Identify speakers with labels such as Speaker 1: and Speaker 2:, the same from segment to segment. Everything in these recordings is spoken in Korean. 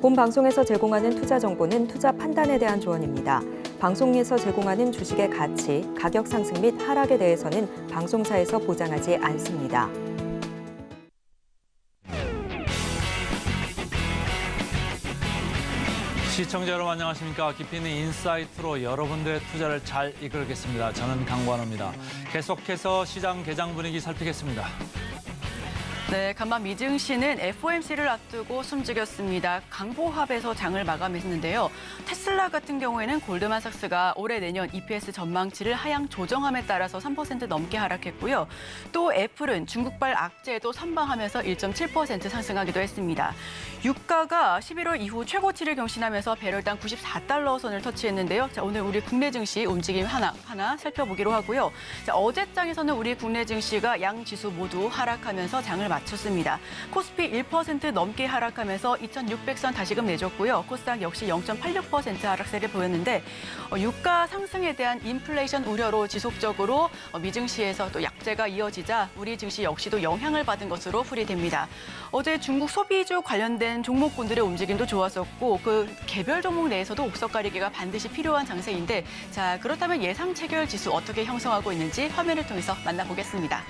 Speaker 1: 본 방송에서 제공하는 투자 정보는 투자 판단에 대한 조언입니다. 방송에서 제공하는 주식의 가치, 가격 상승 및 하락에 대해서는 방송사에서 보장하지 않습니다.
Speaker 2: 시청자 여러분 안녕하십니까. 깊이 있는 인사이트로 여러분들의 투자를 잘 이끌겠습니다. 저는 강관호입니다. 계속해서 시장 개장 분위기 살피겠습니다.
Speaker 3: 네, 간밤 미증시는 FOMC를 앞두고 숨죽였습니다. 강보합에서 장을 마감했는데요. 테슬라 같은 경우에는 골드만삭스가 올해 내년 EPS 전망치를 하향 조정함에 따라서 3% 넘게 하락했고요. 또 애플은 중국발 악재도 선방하면서 1.7% 상승하기도 했습니다. 유가가 11월 이후 최고치를 경신하면서 배럴당 94달러 선을 터치했는데요. 자, 오늘 우리 국내 증시 움직임 하나 살펴보기로 하고요. 자, 어제장에서는 우리 국내 증시가 양 지수 모두 하락하면서 장을 마쳤습니다. 코스피 1% 넘게 하락하면서 2,600선 다시금 내줬고요. 코스닥 역시 0.86% 하락세를 보였는데 유가 상승에 대한 인플레이션 우려로 지속적으로 미증시에서 또 약재가 이어지자 우리 증시 역시도 영향을 받은 것으로 풀이됩니다. 어제 중국 소비주 관련된 종목군들의 움직임도 좋았었고 그 개별 종목 내에서도 옥석 가리기가 반드시 필요한 장세인데 자 그렇다면 예상 체결 지수 어떻게 형성하고 있는지 화면을 통해서 만나보겠습니다.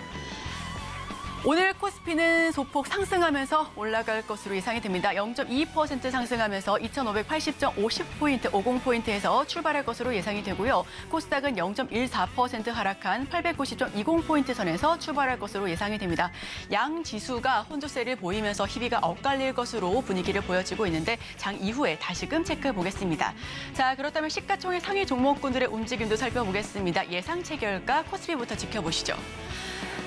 Speaker 3: 오늘 코스피는 소폭 상승하면서 올라갈 것으로 예상이 됩니다. 0.2% 상승하면서 2,580.50포인트, 50포인트에서 출발할 것으로 예상이 되고요. 코스닥은 0.14% 하락한 890.20포인트 선에서 출발할 것으로 예상이 됩니다. 양 지수가 혼조세를 보이면서 희비가 엇갈릴 것으로 분위기를 보여지고 있는데 장 이후에 다시금 체크해 보겠습니다. 자, 그렇다면 시가총액 상위 종목군들의 움직임도 살펴보겠습니다. 예상 체결가 코스피부터 지켜보시죠.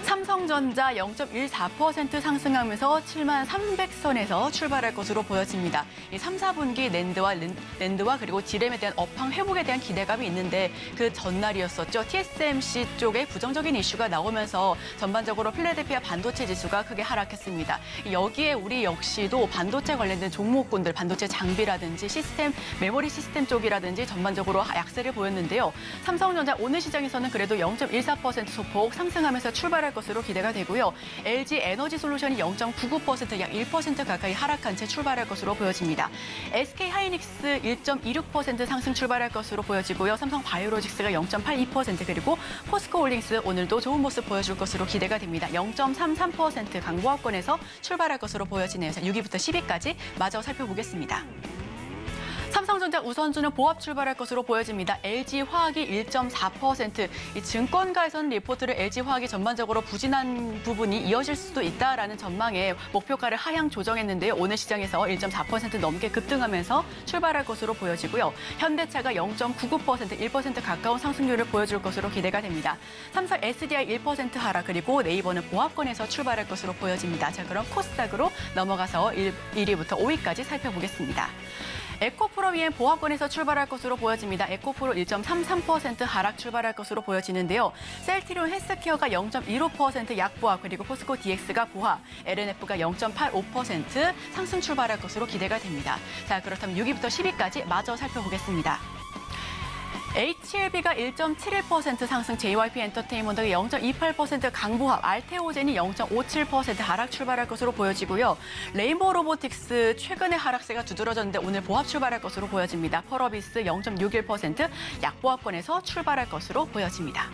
Speaker 3: 삼성전자 0.14% 상승하면서 7300선에서 출발할 것으로 보여집니다. 이 3, 4분기 낸드와 그리고 디램에 대한 업황 회복에 대한 기대감이 있는데 그 전날이었었죠. TSMC 쪽에 부정적인 이슈가 나오면서 전반적으로 필라델피아 반도체 지수가 크게 하락했습니다. 여기에 우리 역시도 반도체 관련된 종목군들, 반도체 장비라든지 시스템, 메모리 시스템 쪽이라든지 전반적으로 약세를 보였는데요. 삼성전자 오늘 시장에서는 그래도 0.14% 소폭 상승하면서 출발할 것으로 기대가 되고요. LG 에너지 솔루션이 0.99%, 약 1% 가까이 하락한 채 출발할 것으로 보여집니다. SK 하이닉스 1.26% 상승 출발할 것으로 보여지고요. 삼성 바이오로직스가 0.82% 그리고 포스코 홀딩스 오늘도 좋은 모습 보여줄 것으로 기대가 됩니다. 0.33% 강보합권에서 출발할 것으로 보여지네요. 자, 6위부터 10위까지 마저 살펴보겠습니다. 삼성전자 우선주는 보합 출발할 것으로 보여집니다. LG화학이 1.4%. 이 증권가에서는 리포트를 LG화학이 전반적으로 부진한 부분이 이어질 수도 있다라는 전망에 목표가를 하향 조정했는데요. 오늘 시장에서 1.4% 넘게 급등하면서 출발할 것으로 보여지고요. 현대차가 0.99%, 1% 가까운 상승률을 보여줄 것으로 기대가 됩니다. 삼성 SDI 1% 하락 그리고 네이버는 보합권에서 출발할 것으로 보여집니다. 자, 그럼 코스닥으로 넘어가서 1위부터 5위까지 살펴보겠습니다. 에코프로비엔 보합권에서 출발할 것으로 보여집니다. 에코프로 1.33% 하락 출발할 것으로 보여지는데요. 셀트리온 헬스케어가 0.15% 약보합 그리고 포스코 DX가 보합, LNF가 0.85% 상승 출발할 것으로 기대가 됩니다. 자, 그렇다면 6위부터 10위까지 마저 살펴보겠습니다. HLB가 1.71% 상승, JYP 엔터테인먼트가 0.28% 강보합, 알테오젠이 0.57% 하락 출발할 것으로 보여지고요. 레인보우 로보틱스 최근에 하락세가 두드러졌는데 오늘 보합 출발할 것으로 보여집니다. 펄어비스 0.61% 약보합권에서 출발할 것으로 보여집니다.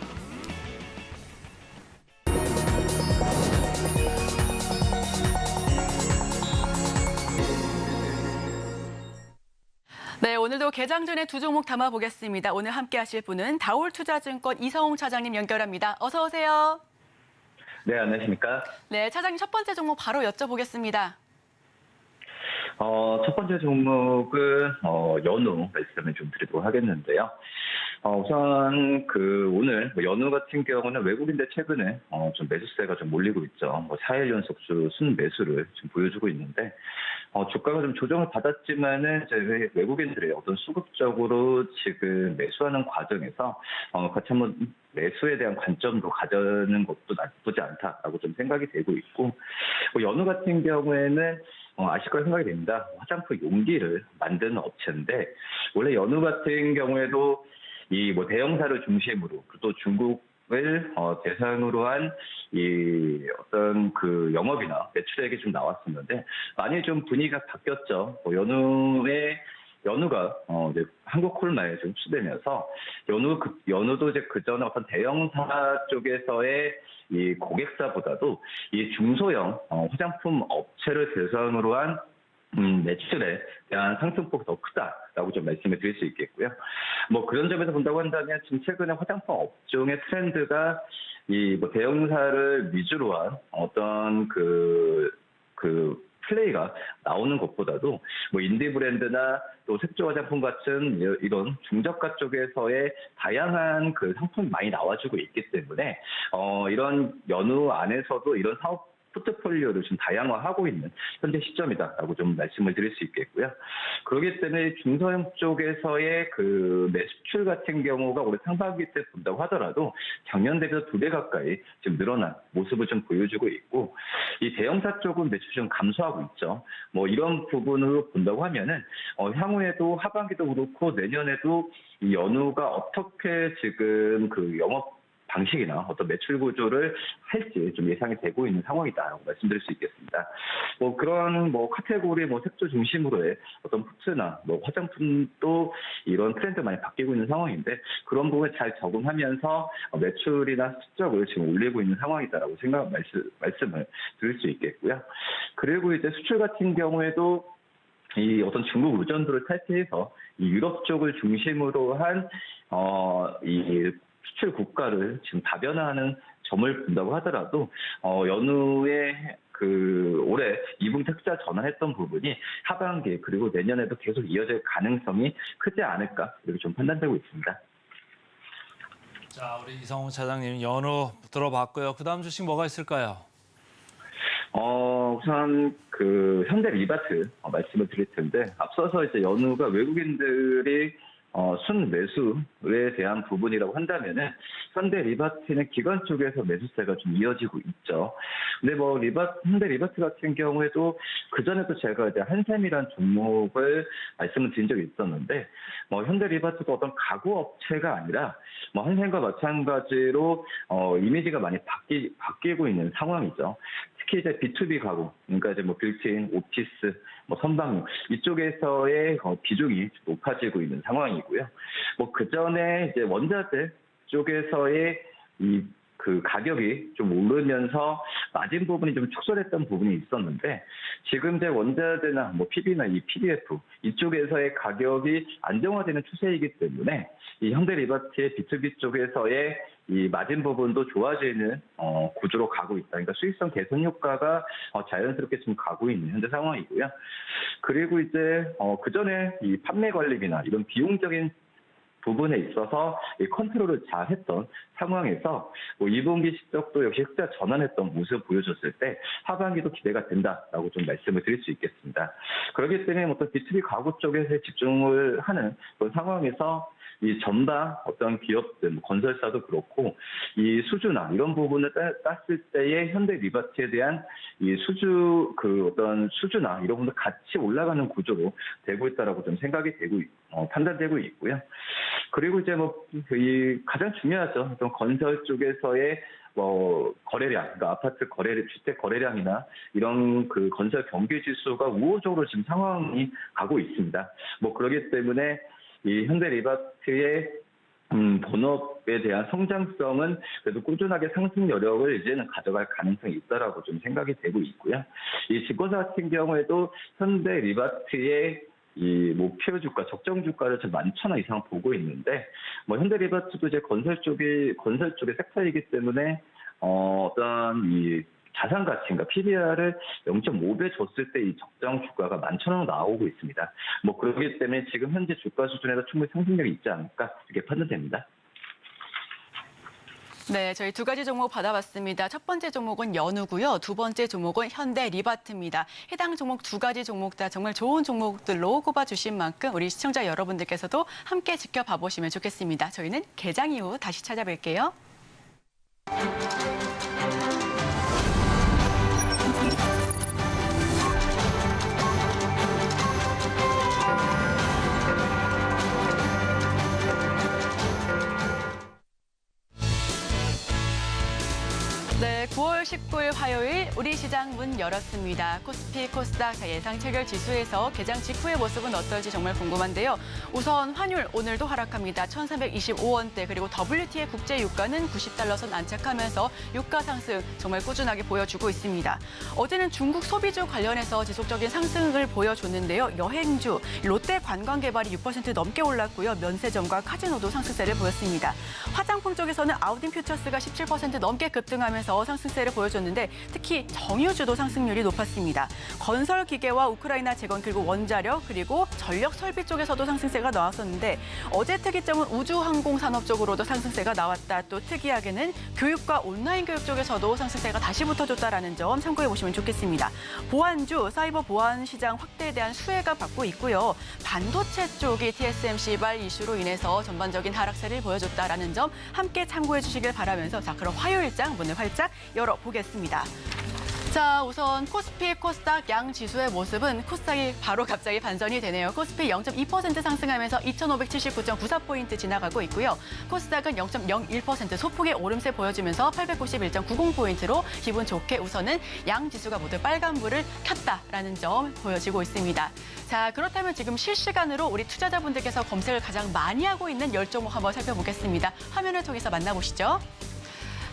Speaker 3: 네, 오늘도 개장 전에 두 종목 담아보겠습니다. 오늘 함께 하실 분은 다올투자증권 이성웅 차장님 연결합니다. 어서 오세요.
Speaker 4: 네, 안녕하십니까?
Speaker 3: 네, 차장님 첫 번째 종목 바로 여쭤보겠습니다.
Speaker 4: 첫 번째 종목은 연우 말씀을 좀 드리도록 하겠는데요. 우선 오늘 연우 같은 경우는 외국인들 최근에 좀 매수세가 좀 몰리고 있죠. 4일 연속 순매수를 좀 보여주고 있는데 주가가 좀 조정을 받았지만은 이제 외국인들의 어떤 수급적으로 지금 매수하는 과정에서 같이 한번 매수에 대한 관점도 가져는 것도 나쁘지 않다라고 좀 생각이 되고 있고 연우 같은 경우에는 아실 거라 생각이 됩니다. 화장품 용기를 만드는 업체인데 원래 연우 같은 경우에도 이 대형사를 중심으로 또 중국 대상으로 한 이 어떤 그 영업이나 매출액이 좀 나왔었는데 많이 좀 분위기가 바뀌었죠. 연우가 이제 한국 콜마에 좀 흡수되면서 연우도 이제 그 전에 어떤 대형사 쪽에서의 이 고객사보다도 이 중소형 화장품 업체를 대상으로 한 매출에 대한 상승폭이 더 크다라고 좀 말씀을 드릴 수 있겠고요. 뭐 그런 점에서 본다고 한다면 지금 최근에 화장품 업종의 트렌드가 이 뭐 대형사를 위주로 한 어떤 그 플레이가 나오는 것보다도 뭐 인디 브랜드나 또 색조 화장품 같은 이런 중저가 쪽에서의 다양한 그 상품이 많이 나와주고 있기 때문에 이런 연우 안에서도 이런 사업 포트폴리오를 좀 다양화하고 있는 현재 시점이다라고 좀 말씀을 드릴 수 있겠고요. 그렇기 때문에 중소형 쪽에서의 그 매수출 같은 경우가 올해 상반기 때 본다고 하더라도 작년 대비해서 2배 가까이 지금 늘어난 모습을 좀 보여주고 있고, 이 대형사 쪽은 매출이 좀 감소하고 있죠. 뭐 이런 부분으로 본다고 하면은 향후에도 하반기도 그렇고 내년에도 이 연우가 어떻게 지금 그 영업 방식이나 어떤 매출 구조를 할지 좀 예상이 되고 있는 상황이다라고 말씀드릴 수 있겠습니다. 뭐 그런 뭐 카테고리 뭐 색조 중심으로의 어떤 푸드나 뭐 화장품도 이런 트렌드 많이 바뀌고 있는 상황인데, 그런 부분에 잘 적응하면서 매출이나 수적을 지금 올리고 있는 상황이다라고 말씀을 드릴 수 있겠고요. 그리고 이제 수출 같은 경우에도 이 어떤 중국 의존도를 탈피해서 이 유럽 쪽을 중심으로 한 이 수출 국가를 지금 다변화하는 점을 본다고 하더라도 연후에 그 올해 2분기 투자 전환했던 부분이 하반기 그리고 내년에도 계속 이어질 가능성이 크지 않을까 이렇게 좀 판단되고 있습니다.
Speaker 2: 자, 우리 이성훈 차장님 연우 들어봤고요. 그다음 주식 뭐가 있을까요?
Speaker 4: 우선 그 현대 리바트 말씀을 드릴 텐데, 앞서서 이제 연우가 외국인들이 순매수에 대한 부분이라고 한다면은 현대 리바트는 기관 쪽에서 매수세가 좀 이어지고 있죠. 근데 뭐 현대 리바트 같은 경우에도 그 전에도 제가 이제 한샘이란 종목을 말씀을 드린 적이 있었는데, 뭐 현대 리바트가 어떤 가구 업체가 아니라 뭐 한샘과 마찬가지로 이미지가 많이 바뀌고 있는 상황이죠. 특히 이제 B2B 가구, 그러니까 이제 뭐 빌트인, 오피스, 뭐 선박용 이쪽에서의 비중이 높아지고 있는 상황이고요. 뭐 그 전에 이제 원자재 쪽에서의 그 가격이 좀 오르면서 마진 부분이 좀 축소됐던 부분이 있었는데, 지금 이제 원자재나 뭐 PB나 이 PDF 이쪽에서의 가격이 안정화되는 추세이기 때문에 이 현대 리바트의 B2B 쪽에서의 이 마진 부분도 좋아지는 구조로 가고 있다. 그러니까 수익성 개선 효과가 자연스럽게 지금 가고 있는 현재 상황이고요. 그리고 이제 그 전에 이 판매 관리비나 이런 비용적인 부분에 있어서 이 컨트롤을 잘 했던 상황에서 뭐 2분기 실적도 역시 흑자 전환했던 모습을 보여줬을 때 하반기도 기대가 된다라고 좀 말씀을 드릴 수 있겠습니다. 그렇기 때문에 어떤 B2B 가구 쪽에서 집중을 하는 그런 상황에서 이 전방 어떤 기업들, 뭐 건설사도 그렇고 이 수주나 이런 부분을 땄을 때의 현대 리바트에 대한 이 어떤 수주나 이런 부분도 같이 올라가는 구조로 되고 있다라고 좀 생각이 되고 판단되고 있고요. 그리고 이제 뭐 이 가장 중요하죠. 어떤 건설 쪽에서의 거래량, 그러니까 아파트 주택 거래량이나 이런 그 건설 경기 지수가 우호적으로 지금 상황이 가고 있습니다. 뭐 그렇기 때문에 이 현대 리바트의 본업에 대한 성장성은 그래도 꾸준하게 상승 여력을 이제는 가져갈 가능성이 있다라고 좀 생각이 되고 있고요. 이 증권사 같은 경우에도 현대 리바트의 이 목표 주가, 적정 주가를 지금 11,000원 이상 보고 있는데, 뭐 현대 리바트도 이제 건설 쪽의 섹터이기 때문에 어떤 이 자산 가치인가 PBR을 0.5배 줬을 때 이 적정 주가가 11,000원 나오고 있습니다. 뭐 그렇기 때문에 지금 현재 주가 수준에서 충분히 상승력이 있지 않을까 이렇게 판단됩니다.
Speaker 3: 네, 저희 두 가지 종목 받아봤습니다. 첫 번째 종목은 연우고요. 두 번째 종목은 현대 리바트입니다. 해당 종목 두 가지 종목 다 정말 좋은 종목들로 꼽아주신 만큼 우리 시청자 여러분들께서도 함께 지켜봐 보시면 좋겠습니다. 저희는 개장 이후 다시 찾아뵐게요. 19일 화요일 우리 시장 문 열었습니다. 코스피, 코스닥 예상 체결 지수에서 개장 직후의 모습은 어떨지 정말 궁금한데요. 우선 환율 오늘도 하락합니다. 1,325원대 그리고 WTI 국제 유가는 90달러 선 안착하면서 유가 상승 정말 꾸준하게 보여주고 있습니다. 어제는 중국 소비주 관련해서 지속적인 상승을 보여줬는데요. 여행주, 롯데 관광개발이 6% 넘게 올랐고요. 면세점과 카지노도 상승세를 보였습니다. 화장품 쪽에서는 아우딘 퓨처스가 17% 넘게 급등하면서 상승세를 보여줬는데 특히 정유주도 상승률이 높았습니다. 건설 기계와 우크라이나 재건 그리고 원자력 그리고 전력 설비 쪽에서도 상승세가 나왔었는데 어제 특이점은 우주항공 산업 쪽으로도 상승세가 나왔다. 또 특이하게는 교육과 온라인 교육 쪽에서도 상승세가 다시 붙어줬다라는 점 참고해 보시면 좋겠습니다. 보안주, 사이버 보안 시장 확대에 대한 수혜가 받고 있고요. 반도체 쪽이 TSMC 발 이슈로 인해서 전반적인 하락세를 보여줬다라는 점 함께 참고해 주시길 바라면서 자 그럼 화요일장 문을 활짝 열어보겠습니다. 자, 우선 코스피, 코스닥 양 지수의 모습은 코스닥이 바로 갑자기 반전이 되네요. 코스피 0.2% 상승하면서 2,579.94포인트 지나가고 있고요. 코스닥은 0.01% 소폭의 오름세 보여주면서 891.90포인트로 기분 좋게 우선은 양 지수가 모두 빨간불을 켰다라는 점 보여지고 있습니다. 자, 그렇다면 지금 실시간으로 우리 투자자분들께서 검색을 가장 많이 하고 있는 10종목 한번 살펴보겠습니다. 화면을 통해서 만나보시죠.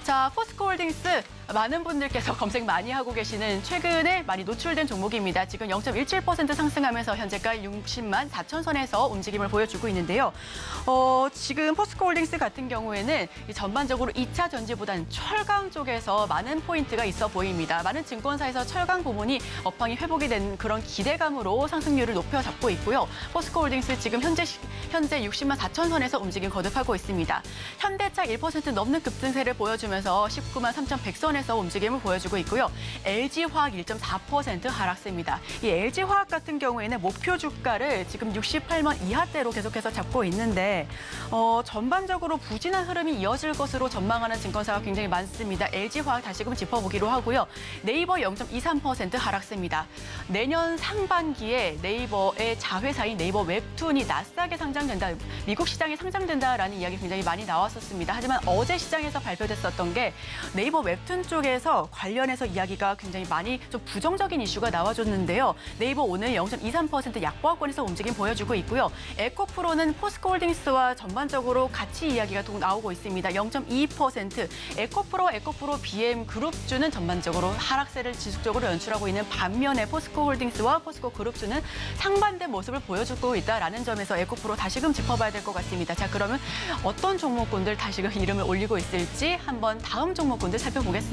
Speaker 3: 자, 포스코홀딩스 많은 분들께서 검색 많이 하고 계시는 최근에 많이 노출된 종목입니다. 지금 0.17% 상승하면서 현재가 60만 4천 선에서 움직임을 보여주고 있는데요. 지금 포스코홀딩스 같은 경우에는 전반적으로 2차 전지보다는 철강 쪽에서 많은 포인트가 있어 보입니다. 많은 증권사에서 철강 부문이 업황이 회복이 된 그런 기대감으로 상승률을 높여 잡고 있고요. 포스코홀딩스 지금 현재 60만 4천 선에서 움직임 거듭하고 있습니다. 현대차 1% 넘는 급등세를 보여주면서 19만 3,100선에서 움직임을 보여주고 있고요. LG화학 1.4% 하락세입니다. 이 LG화학 같은 경우에는 목표 주가를 지금 68만 이하대로 계속해서 잡고 있는데 전반적으로 부진한 흐름이 이어질 것으로 전망하는 증권사가 굉장히 많습니다. LG화학 다시금 짚어보기로 하고요. 네이버 0.23% 하락세입니다. 내년 상반기에 네이버의 자회사인 네이버 웹툰이 나스닥에 상장된다, 미국 시장에 상장된다라는 이야기 굉장히 많이 나왔었습니다. 하지만 어제 시장에서 발표됐었던 게 네이버 웹툰 쪽에서 관련해서 이야기가 굉장히 많이 좀 부정적인 이슈가 나와줬는데요. 네이버 오늘 0.23% 약보합권에서 움직임 보여주고 있고요. 에코프로는 포스코홀딩스와 전반적으로 같이 이야기가 나오고 있습니다. 0.2%. 에코프로 BM 그룹주는 전반적으로 하락세를 지속적으로 연출하고 있는 반면에 포스코홀딩스와 포스코 그룹주는 상반된 모습을 보여주고 있다라는 점에서 에코프로 다시금 짚어봐야 될 것 같습니다. 자, 그러면 어떤 종목군들 다시금 이름을 올리고 있을지 한번 다음 종목군들 살펴보겠습니다.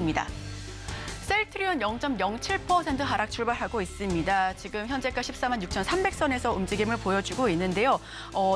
Speaker 3: 셀트리온 0.07% 하락 출발하고 있습니다. 지금 현재가 14만 6,300선에서 움직임을 보여주고 있는데요.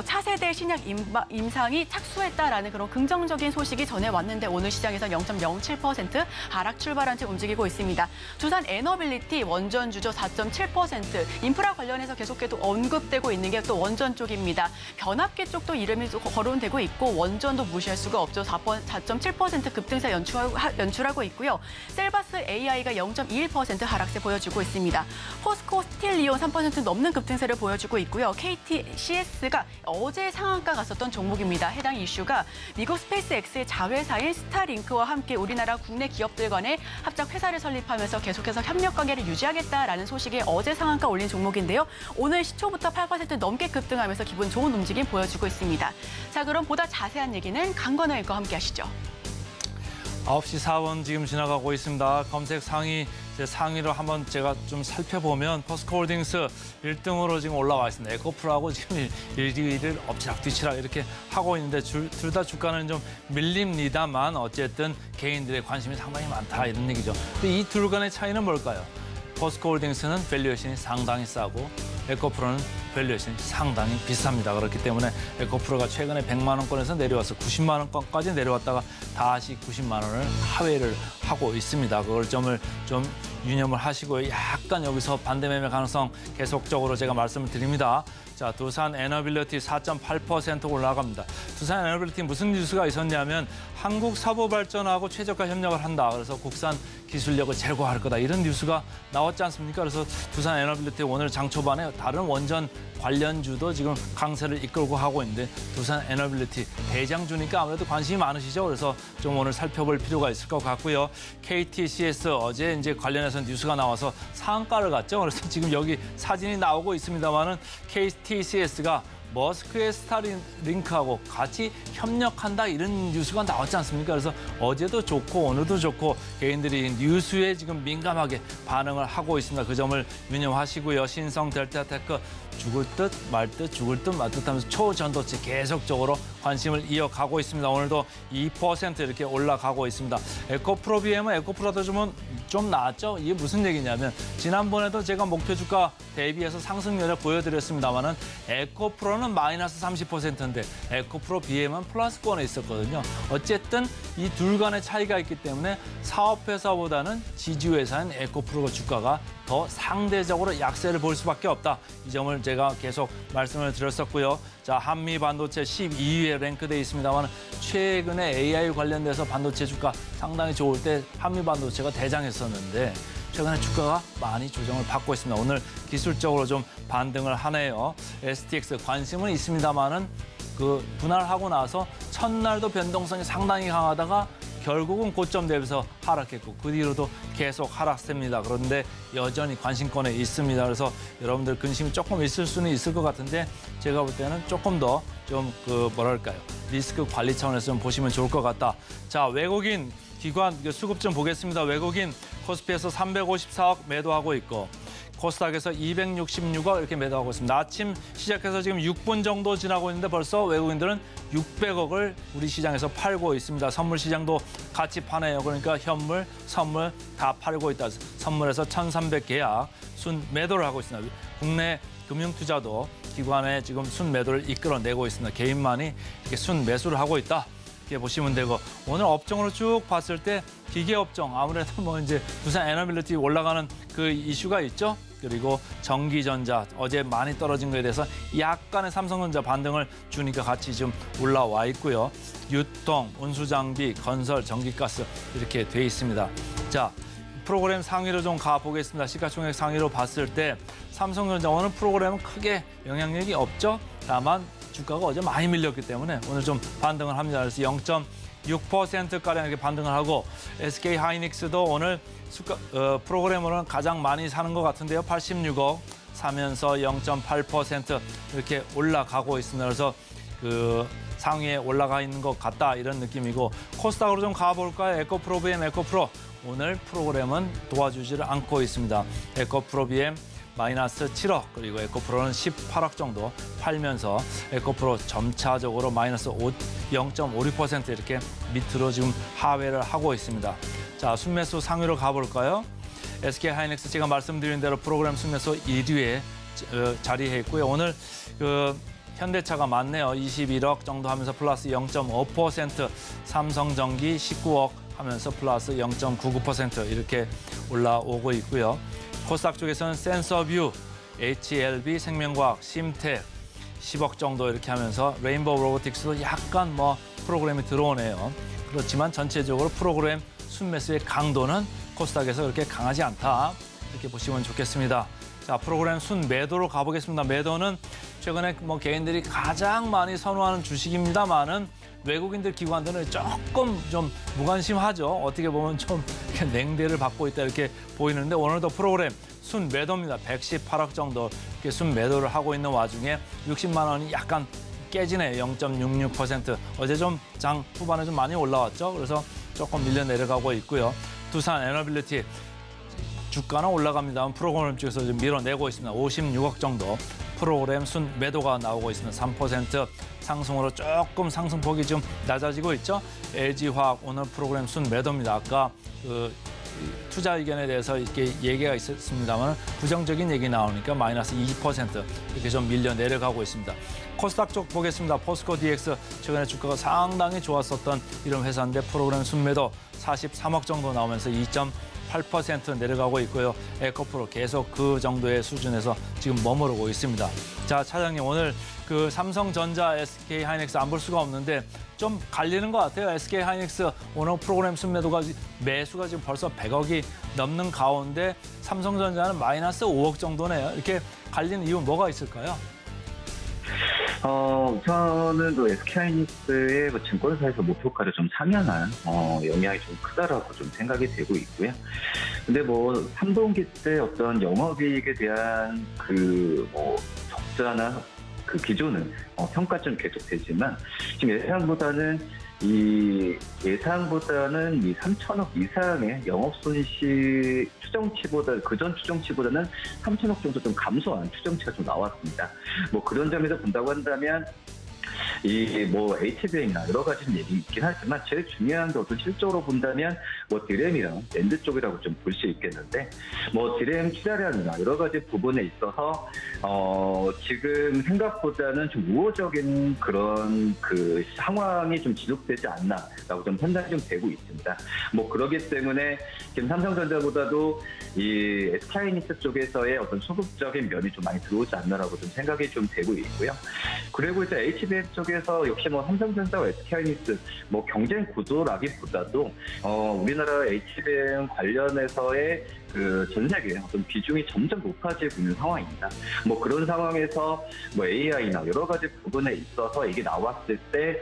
Speaker 3: 차세대 신약 임상이 착수했다라는 그런 긍정적인 소식이 전해왔는데 오늘 시장에서 0.07% 하락 출발한 채 움직이고 있습니다. 두산 에너빌리티 원전 주조 4.7%, 인프라 관련해서 계속해서 언급되고 있는 게 또 원전 쪽입니다. 변압기 쪽도 이름이 거론되고 있고 원전도 무시할 수가 없죠. 4.7% 급등세 연출하고 있고요. 셀바스 AI가 0.21% 하락세 보여주고 있습니다. 포스코 스틸리온 3% 넘는 급등세를 보여주고 있고요. KTCS가 어제 상한가 갔었던 종목입니다. 해당 이슈가 미국 스페이스X의 자회사인 스타링크와 함께 우리나라 국내 기업들 간의 합작 회사를 설립하면서 계속해서 협력 관계를 유지하겠다라는 소식에 어제 상한가 올린 종목인데요. 오늘 시초부터 8% 넘게 급등하면서 기분 좋은 움직임 보여주고 있습니다. 자, 그럼 보다 자세한 얘기는 강건우 앵커와 함께 하시죠.
Speaker 2: 9시 4분 지금 지나가고 있습니다. 검색 상위로 한번 제가 좀 살펴보면 포스코홀딩스 1등으로 지금 올라와 있습니다. 에코프로하고 지금 1위를 엎치락뒤치락 이렇게 하고 있는데 둘 다 주가는 좀 밀립니다만 어쨌든 개인들의 관심이 상당히 많다 이런 얘기죠. 근데 이 둘 간의 차이는 뭘까요? 포스코홀딩스는 밸류에이션이 상당히 싸고 에코프로는 밸류에이션이 상당히 비쌉니다. 그렇기 때문에 에코프로가 최근에 100만 원권에서 내려와서 90만 원권까지 내려왔다가 다시 90만 원을 하회를 하고 있습니다. 그걸 점을 좀 유념을 하시고 약간 여기서 반대 매매 가능성 계속적으로 제가 말씀을 드립니다. 자, 두산 에너빌리티 4.8% 올라갑니다. 두산 에너빌리티 무슨 뉴스가 있었냐면 한국사보발전하고 최저가 협력을 한다. 그래서 국산 기술력을 제고할 거다 이런 뉴스가 나왔지 않습니까? 그래서 두산 에너빌리티 오늘 장 초반에 다른 원전 관련주도 지금 강세를 이끌고 하고 있는데 두산 에너빌리티 대장주니까 아무래도 관심이 많으시죠. 그래서 좀 오늘 살펴볼 필요가 있을 것 같고요. KTCS 어제 이제 관련해서 뉴스가 나와서 상한가를 갔죠. 그래서 지금 여기 사진이 나오고 있습니다만은 KTCS가 머스크의 스타링크하고 같이 협력한다 이런 뉴스가 나왔지 않습니까? 그래서 어제도 좋고 오늘도 좋고 개인들이 뉴스에 지금 민감하게 반응을 하고 있습니다. 그 점을 유념하시고요. 신성 델타테크 죽을 듯 말 듯 죽을 듯 말 듯 하면서 초전도체 계속적으로 관심을 이어가고 있습니다. 오늘도 2% 이렇게 올라가고 있습니다. 에코프로비엠은 에코프로도 좀 나았죠? 이게 무슨 얘기냐면 지난번에도 제가 목표 주가 대비해서 상승률을 보여드렸습니다만은 에코프로는 마이너스 30%인데 에코프로 BM은 플러스권에 있었거든요. 어쨌든 이 둘 간의 차이가 있기 때문에 사업회사보다는 지주회사인 에코프로 주가가 더 상대적으로 약세를 볼 수밖에 없다. 이 점을 제가 계속 말씀을 드렸었고요. 자, 한미 반도체 12위에 랭크돼 있습니다만 최근에 AI 관련돼서 반도체 주가 상당히 좋을 때 한미 반도체가 대장했었는데 최근에 주가가 많이 조정을 받고 있습니다. 오늘 기술적으로 좀 반등을 하네요. STX 관심은 있습니다만은 그 분할하고 나서 첫날도 변동성이 상당히 강하다가 결국은 고점 대비해서 하락했고 그 뒤로도 계속 하락세입니다. 그런데 여전히 관심권에 있습니다. 그래서 여러분들 근심이 조금 있을 수는 있을 것 같은데 제가 볼 때는 조금 더 좀 뭐랄까요 리스크 관리 차원에서 좀 보시면 좋을 것 같다. 자, 외국인 기관 수급 좀 보겠습니다. 외국인 코스피에서 354억 매도하고 있고 코스닥에서 266억 이렇게 매도하고 있습니다. 아침 시작해서 지금 6분 정도 지나고 있는데 벌써 외국인들은 600억을 우리 시장에서 팔고 있습니다. 선물 시장도 같이 파네요. 그러니까 현물, 선물 다 팔고 있다. 선물에서 1,300계약 순 매도를 하고 있습니다. 국내 금융투자도 기관의 지금 순 매도를 이끌어내고 있습니다. 개인만이 이렇게 순 매수를 하고 있다. 이렇게 보시면 되고 오늘 업종으로 쭉 봤을 때 기계 업종 아무래도 뭐 이제 두산 에너빌리티 올라가는 그 이슈가 있죠. 그리고 전기전자 어제 많이 떨어진 거에 대해서 약간의 삼성전자 반등을 주니까 같이 좀 올라와 있고요. 유통, 운수장비, 건설, 전기가스 이렇게 돼 있습니다. 자, 프로그램 상위로 좀 가보겠습니다. 시가총액 상위로 봤을 때 삼성전자 오늘 프로그램은 크게 영향력이 없죠. 다만 주가가 어제 많이 밀렸기 때문에 오늘 좀 반등을 합니다. 그래서 0.6%가량 이렇게 반등을 하고 SK 하이닉스도 오늘 프로그램으로는 가장 많이 사는 것 같은데요. 86억 사면서 0.8% 이렇게 올라가고 있습니다. 그래서 그 상위에 올라가 있는 것 같다 이런 느낌이고 코스닥으로 좀 가볼까요? 에코프로 BM 에코프로 오늘 프로그램은 도와주지를 않고 있습니다. 에코프로 BM 마이너스 7억 그리고 에코프로는 18억 정도 팔면서 에코프로 점차적으로 마이너스 0.56% 이렇게 밑으로 지금 하회를 하고 있습니다. 자, 순매수 상위로 가볼까요? SK 하이닉스 제가 말씀드린 대로 프로그램 순매수 1위에 자리해 있고요. 오늘 그 현대차가 많네요. 21억 정도 하면서 플러스 0.5%, 삼성전기 19억 하면서 플러스 0.99% 이렇게 올라오고 있고요. 코스닥 쪽에서는 센서뷰, HLB, 생명과학, 심텍 10억 정도 이렇게 하면서 레인보우 로보틱스도 약간 뭐 프로그램이 들어오네요. 그렇지만 전체적으로 프로그램 순매수의 강도는 코스닥에서 그렇게 강하지 않다. 이렇게 보시면 좋겠습니다. 자, 프로그램 순 매도로 가보겠습니다. 매도는 최근에 뭐 개인들이 가장 많이 선호하는 주식입니다만은 외국인들 기관들은 조금 좀 무관심하죠. 어떻게 보면 좀 이렇게 냉대를 받고 있다 이렇게 보이는데 오늘도 프로그램 순 매도입니다. 118억 정도 이렇게 순 매도를 하고 있는 와중에 60만 원이 약간 깨지네요. 0.66%. 어제 좀 장 후반에 좀 많이 올라왔죠. 그래서 조금 밀려 내려가고 있고요. 두산 에너빌리티 주가는 올라갑니다만 프로그램 쪽에서 좀 밀어내고 있습니다. 56억 정도 프로그램 순 매도가 나오고 있습니다. 3% 상승으로 조금 상승폭이 좀 낮아지고 있죠. LG화학 오늘 프로그램 순 매도입니다. 아까 그 투자 의견에 대해서 이렇게 얘기가 있었습니다만 부정적인 얘기 나오니까 마이너스 20% 이렇게 좀 밀려 내려가고 있습니다. 코스닥 쪽 보겠습니다. 포스코 DX 최근에 주가가 상당히 좋았었던 이런 회사인데 프로그램 순매도 43억 정도 나오면서 8% 내려가고 있고요. 에코프로 계속 그 정도의 수준에서 지금 머무르고 있습니다. 자, 차장님 오늘 그 삼성전자, SK하이닉스 안 볼 수가 없는데 좀 갈리는 것 같아요. SK하이닉스 오늘 프로그램 순매도가 매수가 지금 벌써 100억이 넘는 가운데 삼성전자는 마이너스 5억 정도네요. 이렇게 갈리는 이유 뭐가 있을까요?
Speaker 4: 우선은 또 SK하이닉스의 증권사에서 목표가를 좀 상향한 영향이 좀 크다라고 좀 생각이 되고 있고요. 근데 3분기 때 어떤 영업이익에 대한 적자나 그 기조는 평가점 계속되지만 지금 예상보다는 이 3천억 이상의 영업손실 추정치보다 그전 추정치보다는 3천억 정도 좀 감소한 추정치가 좀 나왔습니다. 그런 점에서 본다고 한다면 HBM이나 여러 가지 얘기 있긴 하지만 제일 중요한 게 어떤 실적으로 본다면 디램이랑 랜드 쪽이라고 좀 볼 수 있겠는데 디램 투자량이나 여러 가지 부분에 있어서 지금 생각보다는 좀 우호적인 그런 그 상황이 좀 지속되지 않나라고 좀 판단이 좀 되고 있습니다. 그러기 때문에 지금 삼성전자보다도 이 SK하이닉스 쪽에서의 어떤 소극적인 면이 좀 많이 들어오지 않나라고 좀 생각이 좀 되고 있고요. 그리고 이제 HBM 쪽에서 역시 삼성전자와 SK하이닉스 경쟁 구도라기보다도 우리나라 HBM 관련해서의 그 전 세계 어떤 비중이 점점 높아지고 있는 상황입니다. 그런 상황에서 AI나 여러 가지 부분에 있어서 이게 나왔을 때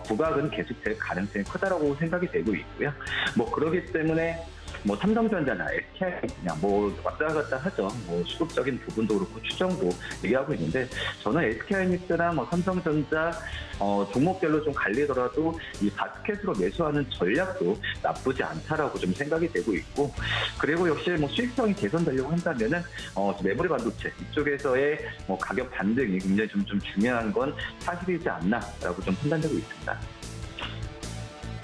Speaker 4: 부각은 계속될 가능성이 크다라고 생각이 되고 있고요. 그러기 때문에 삼성전자나 SK 그냥 왔다 갔다 하죠. 수급적인 부분도 그렇고 추정도 얘기하고 있는데 저는 SK하이닉스랑 삼성전자 종목별로 좀 갈리더라도 이 바스켓으로 매수하는 전략도 나쁘지 않다라고 좀 생각이 되고 있고 그리고 역시 수익성이 개선되려고 한다면은 메모리 반도체 이쪽에서의 가격 반등이 굉장히 좀 중요한 건 사실이지 않나라고 좀 판단되고 있습니다.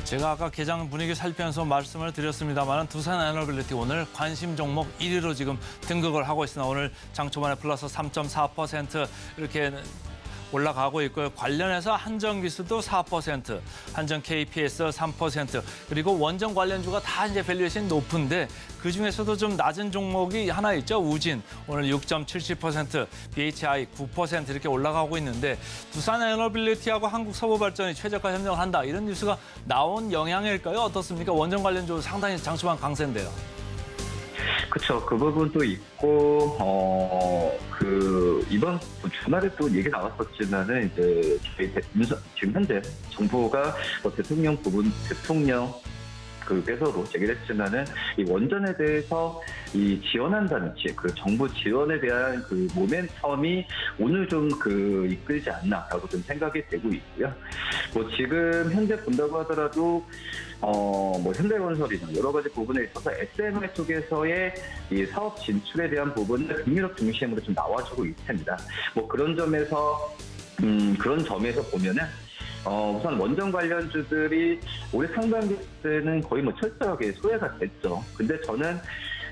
Speaker 2: 제가 아까 개장 분위기 살피면서 말씀을 드렸습니다만 두산에너빌리티 오늘 관심 종목 1위로 지금 등극을 하고 있으나 오늘 장 초반에 플러스 3.4% 이렇게 올라가고 있고요. 관련해서 한전기술도 4%, 한전 KPS 3%, 그리고 원전 관련주가 다 이제 밸류에이션이 높은데 그중에서도 좀 낮은 종목이 하나 있죠. 우진 오늘 6.77%, BHI 9% 이렇게 올라가고 있는데 두산에너빌리티하고 한국서부발전이 최저가 협력을 한다. 이런 뉴스가 나온 영향일까요? 어떻습니까? 원전 관련주 상당히 장 초반 강세인데요.
Speaker 4: 그렇죠. 그 부분도 있고 이번 주말에 또 얘기 나왔었지만은 이제 지금 현재 정부가 대통령 그께서도 제기를 했지만은 이 원전에 대해서 이 지원한다는 그 정부 지원에 대한 그 모멘텀이 오늘 좀 이끌지 않나라고 좀 생각이 되고 있고요. 지금 현재 본다고 하더라도 현대건설이나 여러 가지 부분에 있어서 SMR 쪽에서의 이 사업 진출에 대한 부분은 북유럽 중심으로 좀 나와주고 있습니다. 그런 점에서 보면은 우선 원전 관련주들이 올해 상반기 때는 거의 철저하게 소외가 됐죠. 근데 저는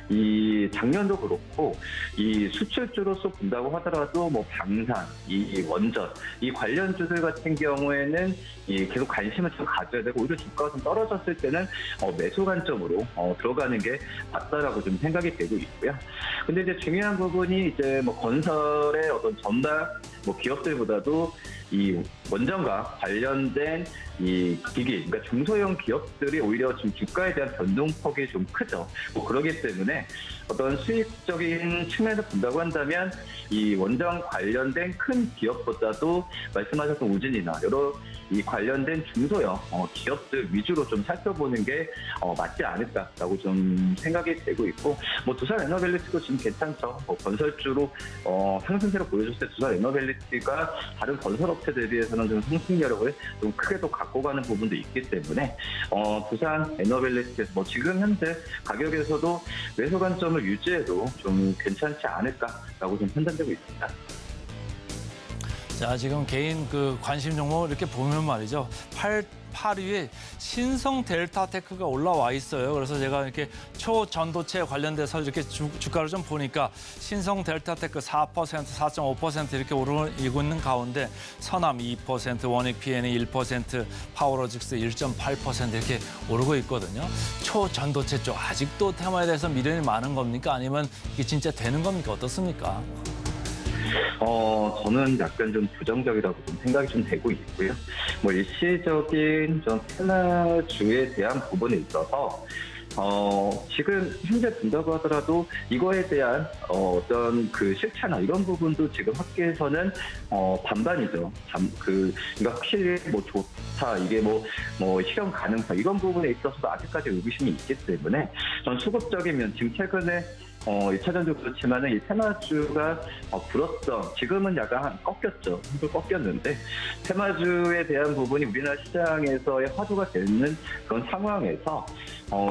Speaker 4: 이 작년도 그렇고 이 수출주로서 본다고 하더라도 방산, 이 원전, 이 관련주들 같은 경우에는 계속 관심을 좀 가져야 되고 오히려 주가가 좀 떨어졌을 때는 매수 관점으로 들어가는 게 맞다라고 좀 생각이 되고 있고요. 근데 이제 중요한 부분이 이제 건설의 어떤 전담 기업들보다도 이 원전과 관련된 이 기기, 그러니까 중소형 기업들이 오히려 지금 주가에 대한 변동폭이 좀 크죠. 그러기 때문에 어떤 수익적인 측면에서 본다고 한다면 이 원전 관련된 큰 기업보다도 말씀하셨던 우진이나 여러 이 관련된 중소형 기업들 위주로 좀 살펴보는 게 맞지 않을까라고 좀 생각이 되고 있고 두산에너빌리티도 지금 괜찮죠. 건설주로 상승세를 보여줬을 때 두산에너빌리티가 다른 건설업체 대비해서는 좀 상승력을 좀 크게 또 갖고 가는 부분도 있기 때문에 두산에너빌리티에서 지금 현재 가격에서도 매수 관점을 유지해도 좀 괜찮지 않을까라고 좀 판단되고 있습니다.
Speaker 2: 자, 지금 개인 그 관심 종목 이렇게 보면 말이죠. 8위에 신성 델타테크가 올라와 있어요. 그래서 제가 이렇게 초전도체 관련돼서 이렇게 주가를 좀 보니까 신성 델타테크 4%, 4.5% 이렇게 오르고 있는 가운데 서남 2%, 원익 PN이 1%, 파워로직스 1.8% 이렇게 오르고 있거든요. 초전도체 쪽 아직도 테마에 대해서 미련이 많은 겁니까? 아니면 이게 진짜 되는 겁니까? 어떻습니까?
Speaker 4: 저는 약간 좀 부정적이라고 좀 생각이 좀 되고 있고요. 뭐 일시적인 좀 테마주에 대한 부분에 있어서 지금 현재 본다고 하더라도 이거에 대한 어떤 그 실체나 이런 부분도 지금 학계에서는 반반이죠. 그러니까 확실히 뭐 좋다, 이게 뭐 실현 가능성 이런 부분에 있어서도 아직까지 의구심이 있기 때문에 전 수급적인 면 지금 최근에 2차전도 그렇지만은 이 테마주가 불었어. 지금은 약간 꺾였죠. 한번 꺾였는데 테마주에 대한 부분이 우리나라 시장에서의 화두가 되는 그런 상황에서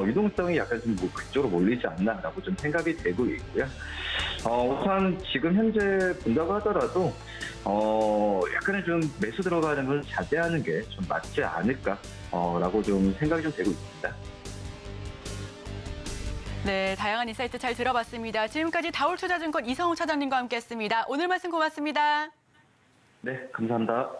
Speaker 4: 유동성이 약간 좀 그쪽으로 몰리지 않나라고 좀 생각이 되고 있고요. 우선 지금 현재 본다고 하더라도 약간의 좀 매수 들어가는 걸 자제하는 게 좀 맞지 않을까라고 좀 생각이 좀 되고 있습니다.
Speaker 3: 네, 다양한 인사이트 잘 들어봤습니다. 지금까지 다올투자증권 이성우 차장님과 함께했습니다. 오늘 말씀 고맙습니다.
Speaker 4: 네, 감사합니다.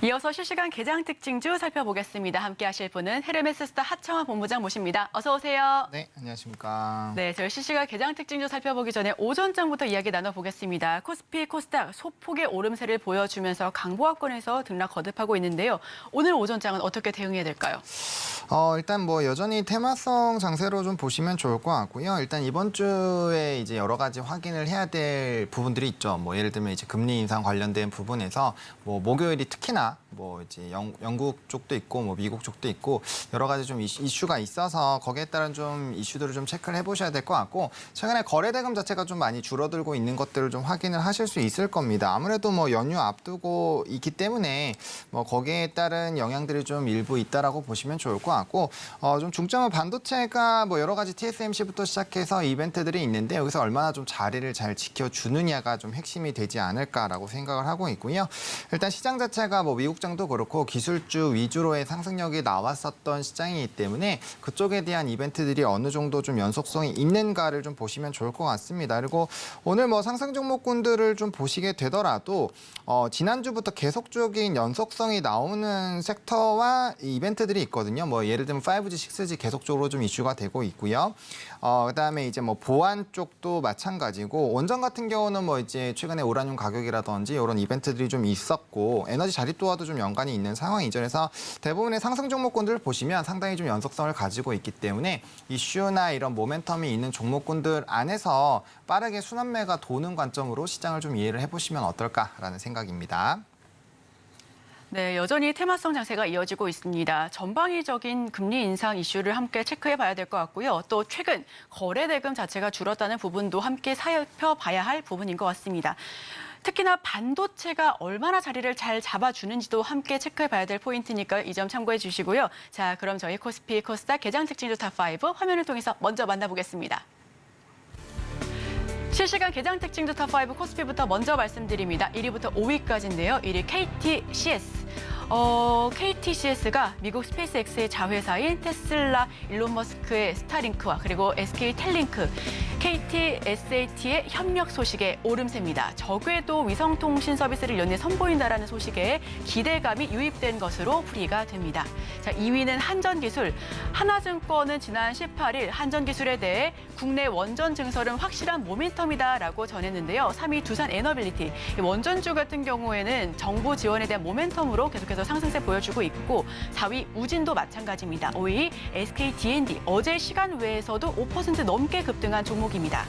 Speaker 3: 이어서 실시간 개장 특징주 살펴보겠습니다. 함께 하실 분은 헤르메스스타 하청환 본부장 모십니다. 어서 오세요.
Speaker 5: 네, 안녕하십니까.
Speaker 3: 네, 저희 실시간 개장 특징주 살펴보기 전에 오전장부터 이야기 나눠보겠습니다. 코스피, 코스닥 소폭의 오름세를 보여주면서 강보합권에서 등락 거듭하고 있는데요. 오늘 오전장은 어떻게 대응해야 될까요?
Speaker 5: 일단 뭐 여전히 테마성 장세로 좀 보시면 좋을 것 같고요. 일단 이번 주에 이제 여러 가지 확인을 해야 될 부분들이 있죠. 뭐 예를 들면 이제 금리 인상 관련된 부분에서 뭐 목요일이 특히나 뭐 이제 영국 쪽도 있고 뭐 미국 쪽도 있고 여러 가지 좀 이슈가 있어서 거기에 따른 좀 이슈들을 좀 체크를 해보셔야 될 것 같고 최근에 거래 대금 자체가 좀 많이 줄어들고 있는 것들을 좀 확인을 하실 수 있을 겁니다. 아무래도 뭐 연휴 앞두고 있기 때문에 뭐 거기에 따른 영향들이 좀 일부 있다라고 보시면 좋을 것 같고 좀 중점은 반도체가 뭐 여러 가지 TSMC부터 시작해서 이벤트들이 있는데 여기서 얼마나 좀 자리를 잘 지켜주느냐가 좀 핵심이 되지 않을까라고 생각을 하고 있고요. 일단 시장 자체가 뭐 미국장도 그렇고 기술주 위주로의 상승력이 나왔었던 시장이기 때문에 그쪽에 대한 이벤트들이 어느 정도 좀 연속성이 있는가를 좀 보시면 좋을 것 같습니다. 그리고 오늘 뭐 상승 종목군들을 좀 보시게 되더라도 지난주부터 계속적인 연속성이 나오는 섹터와 이벤트들이 있거든요. 뭐 예를 들면 5G, 6G 계속적으로 좀 이슈가 되고 있고요. 그다음에 이제 뭐 보안 쪽도 마찬가지고 원전 같은 경우는 뭐 이제 최근에 우라늄 가격이라든지 이런 이벤트들이 좀 있었고 에너지 자립도와도 좀 연관이 있는 상황이죠. 그래서 대부분의 상승 종목군들을 보시면 상당히 좀 연속성을 가지고 있기 때문에 이슈나 이런 모멘텀이 있는 종목군들 안에서 빠르게 순환매가 도는 관점으로 시장을 좀 이해를 해보시면 어떨까라는 생각입니다.
Speaker 3: 네, 여전히 테마성 장세가 이어지고 있습니다. 전방위적인 금리 인상 이슈를 함께 체크해봐야 될 것 같고요. 또 최근 거래 대금 자체가 줄었다는 부분도 함께 살펴봐야 할 부분인 것 같습니다. 특히나 반도체가 얼마나 자리를 잘 잡아주는지도 함께 체크해봐야 될 포인트니까 이 점 참고해 주시고요. 자, 그럼 저희 코스피, 코스닥 개장 특징주 탑5 화면을 통해서 먼저 만나보겠습니다. 실시간 개장 특징주 탑5 코스피부터 먼저 말씀드립니다. 1위부터 5위까지인데요. 1위 KTCS. KTCS가 미국 스페이스X의 자회사인 테슬라, 일론 머스크의 스타링크와 그리고 SK텔링크, KTSAT의 협력 소식에 오름세입니다. 적외도 위성통신 서비스를 연내 선보인다라는 소식에 기대감이 유입된 것으로 풀이가 됩니다. 자, 2위는 한전기술. 하나증권은 지난 18일 한전기술에 대해 국내 원전 증설은 확실한 모멘텀이다라고 전했는데요. 3위 두산에너빌리티. 원전주 같은 경우에는 정부 지원에 대한 모멘텀으로 계속해서 계속해서 상승세 보여주고 있고 4위 우진도 마찬가지입니다. 5위 SK D&D 어제 시간 외에서도 5% 넘게 급등한 종목입니다.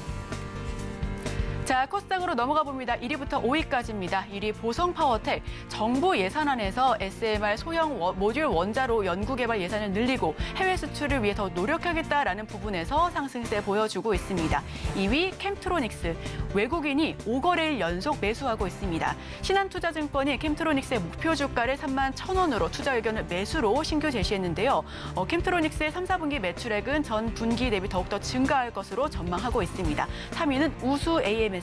Speaker 3: 자, 코스닥으로 넘어가 봅니다. 1위부터 5위까지입니다. 1위 보성파워텍. 정부 예산안에서 SMR 소형 모듈 원자로 연구개발 예산을 늘리고 해외 수출을 위해 더 노력하겠다라는 부분에서 상승세 보여주고 있습니다. 2위 캠트로닉스. 외국인이 5거래일 연속 매수하고 있습니다. 신한투자증권이 캠트로닉스의 목표 주가를 31,000원으로 투자 의견을 매수로 신규 제시했는데요. 캠트로닉스의 3, 4분기 매출액은 전 분기 대비 더욱더 증가할 것으로 전망하고 있습니다. 3위는 우수 AMS.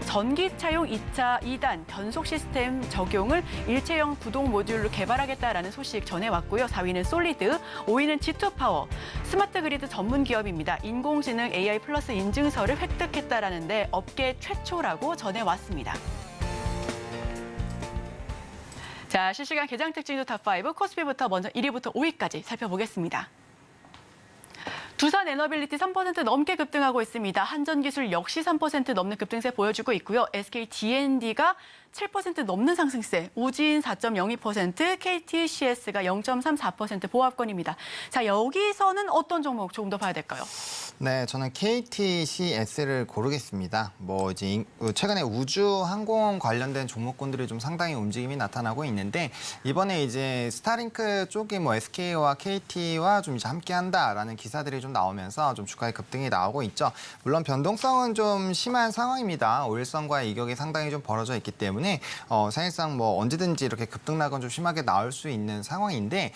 Speaker 3: 전기차용 2단 변속 시스템 적용을 일체형 구동 모듈로 개발하겠다라는 소식 전해왔고요. 4위는 솔리드, 5위는 G2파워. 스마트 그리드 전문 기업입니다. 인공지능 AI 플러스 인증서를 획득했다라는데 업계 최초라고 전해왔습니다. 자, 실시간 개장 특징도 탑5 코스피부터 먼저 1위부터 5위까지 살펴보겠습니다. 두산 에너빌리티 3% 넘게 급등하고 있습니다. 한전기술 역시 3% 넘는 급등세 보여주고 있고요. SK D&D가 7% 넘는 상승세, 우진 4.02%, KTCS가 0.34% 보합권입니다. 자, 여기서는 어떤 종목 조금 더 봐야 될까요?
Speaker 5: 네, 저는 KTCS를 고르겠습니다. 뭐 이제 최근에 우주 항공 관련된 종목군들이 좀 상당히 움직임이 나타나고 있는데 이번에 이제 스타링크 쪽이 뭐 SK와 KT와 좀 이제 함께한다라는 기사들이 좀 나오면서 좀 주가의 급등이 나오고 있죠. 물론 변동성은 좀 심한 상황입니다. 5일선과의 이격이 상당히 좀 벌어져 있기 때문에 사실상 뭐 언제든지 이렇게 급등락은 좀 심하게 나올 수 있는 상황인데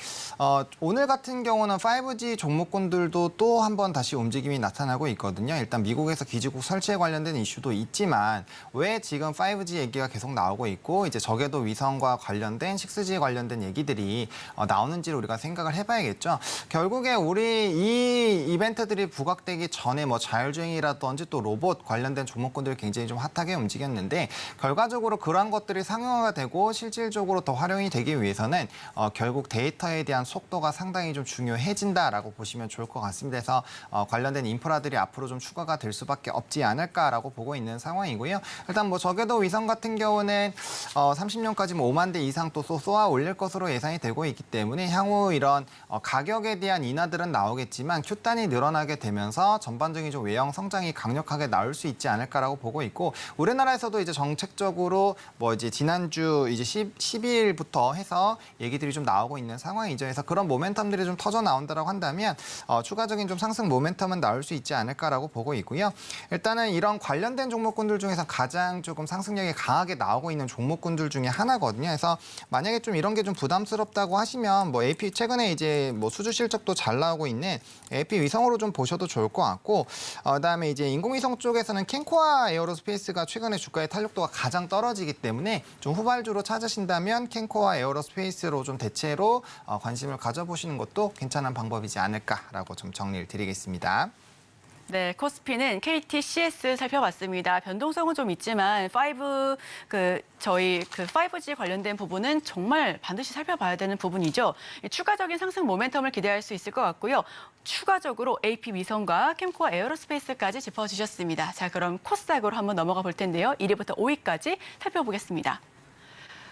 Speaker 5: 오늘 같은 경우는 5G 종목군들도 또 한 번 다시 움직임이 나타나고 있거든요. 일단 미국에서 기지국 설치에 관련된 이슈도 있지만 왜 지금 5G 얘기가 계속 나오고 있고 이제 저궤도 위성과 관련된 6G 관련된 얘기들이 나오는지를 우리가 생각을 해봐야겠죠. 결국에 우리 이 이벤트들이 부각되기 전에 뭐 자율주행이라든지 또 로봇 관련된 종목군들이 굉장히 좀 핫하게 움직였는데 결과적으로 그러한 것들이 상용화가 되고 실질적으로 더 활용이 되기 위해서는 결국 데이터에 대한 속도가 상당히 좀 중요해진다라고 보시면 좋을 것 같습니다. 그래서 관련된 인프라들이 앞으로 좀 추가가 될 수밖에 없지 않을까라고 보고 있는 상황이고요. 일단 뭐 저궤도 위성 같은 경우는 30년까지 뭐 5만 대 이상 또 쏘아 올릴 것으로 예상이 되고 있기 때문에 향후 이런 가격에 대한 인하들은 나오겠지만 Q단이 늘어나게 되면서 전반적인 좀 외형 성장이 강력하게 나올 수 있지 않을까라고 보고 있고 우리나라에서도 이제 정책적으로 뭐 이제 지난주 이제 12일부터 해서 얘기들이 좀 나오고 있는 상황이죠. 그래서 그런 모멘텀들이 좀 터져 나온다라고 한다면 추가적인 좀 상승 모멘텀은 나올 수 있지 않을까라고 보고 있고요. 일단은 이런 관련된 종목군들 중에서 가장 조금 상승력이 강하게 나오고 있는 종목군들 중에 하나거든요. 그래서 만약에 좀 이런 게 좀 부담스럽다고 하시면 뭐 AP 최근에 이제 뭐 수주 실적도 잘 나오고 있는 AP 위성으로 좀 보셔도 좋을 것 같고 그다음에 이제 인공위성 쪽에서는 캔코아 에어로스페이스가 최근에 주가의 탄력도가 가장 떨어지기 때문에 좀 후발주로 찾으신다면 캔코아 에어로스페이스로 좀 대체로 관심을 가져보시는 것도 괜찮은 방법이지 않을까라고 좀 정리를 드리겠습니다.
Speaker 3: 네, 코스피는 KTCS 살펴봤습니다. 변동성은 좀 있지만 5G 관련된 부분은 정말 반드시 살펴봐야 되는 부분이죠. 추가적인 상승 모멘텀을 기대할 수 있을 것 같고요. 추가적으로 AP 위성과 캠코아 에어로스페이스까지 짚어주셨습니다. 자, 그럼 코스닥으로 한번 넘어가 볼 텐데요. 1위부터 5위까지 살펴보겠습니다.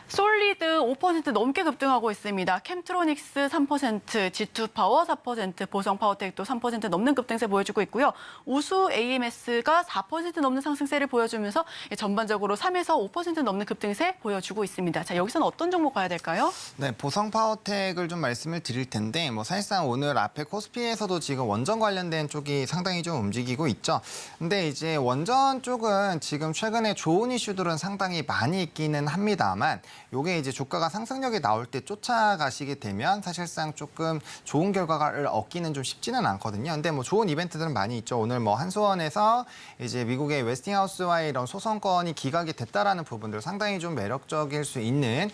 Speaker 3: 솔리드 5% 넘게 급등하고 있습니다. 캠트로닉스 3%, G2파워 4%, 보성파워텍도 3% 넘는 급등세 보여주고 있고요. 우수 AMS가 4% 넘는 상승세를 보여주면서 전반적으로 3에서 5% 넘는 급등세 보여주고 있습니다. 자, 여기서는 어떤 종목 봐야 될까요?
Speaker 5: 네, 보성파워텍을 좀 말씀을 드릴 텐데 뭐 사실상 오늘 앞에 코스피에서도 지금 원전 관련된 쪽이 상당히 좀 움직이고 있죠. 근데 이제 원전 쪽은 지금 최근에 좋은 이슈들은 상당히 많이 있기는 합니다만 요게 이제 주가가 상승력이 나올 때 쫓아가시게 되면 사실상 조금 좋은 결과를 얻기는 좀 쉽지는 않거든요. 근데 뭐 좋은 이벤트들은 많이 있죠. 오늘 뭐 한수원에서 이제 미국의 웨스팅하우스와의 이런 소송건이 기각이 됐다라는 부분들 상당히 좀 매력적일 수 있는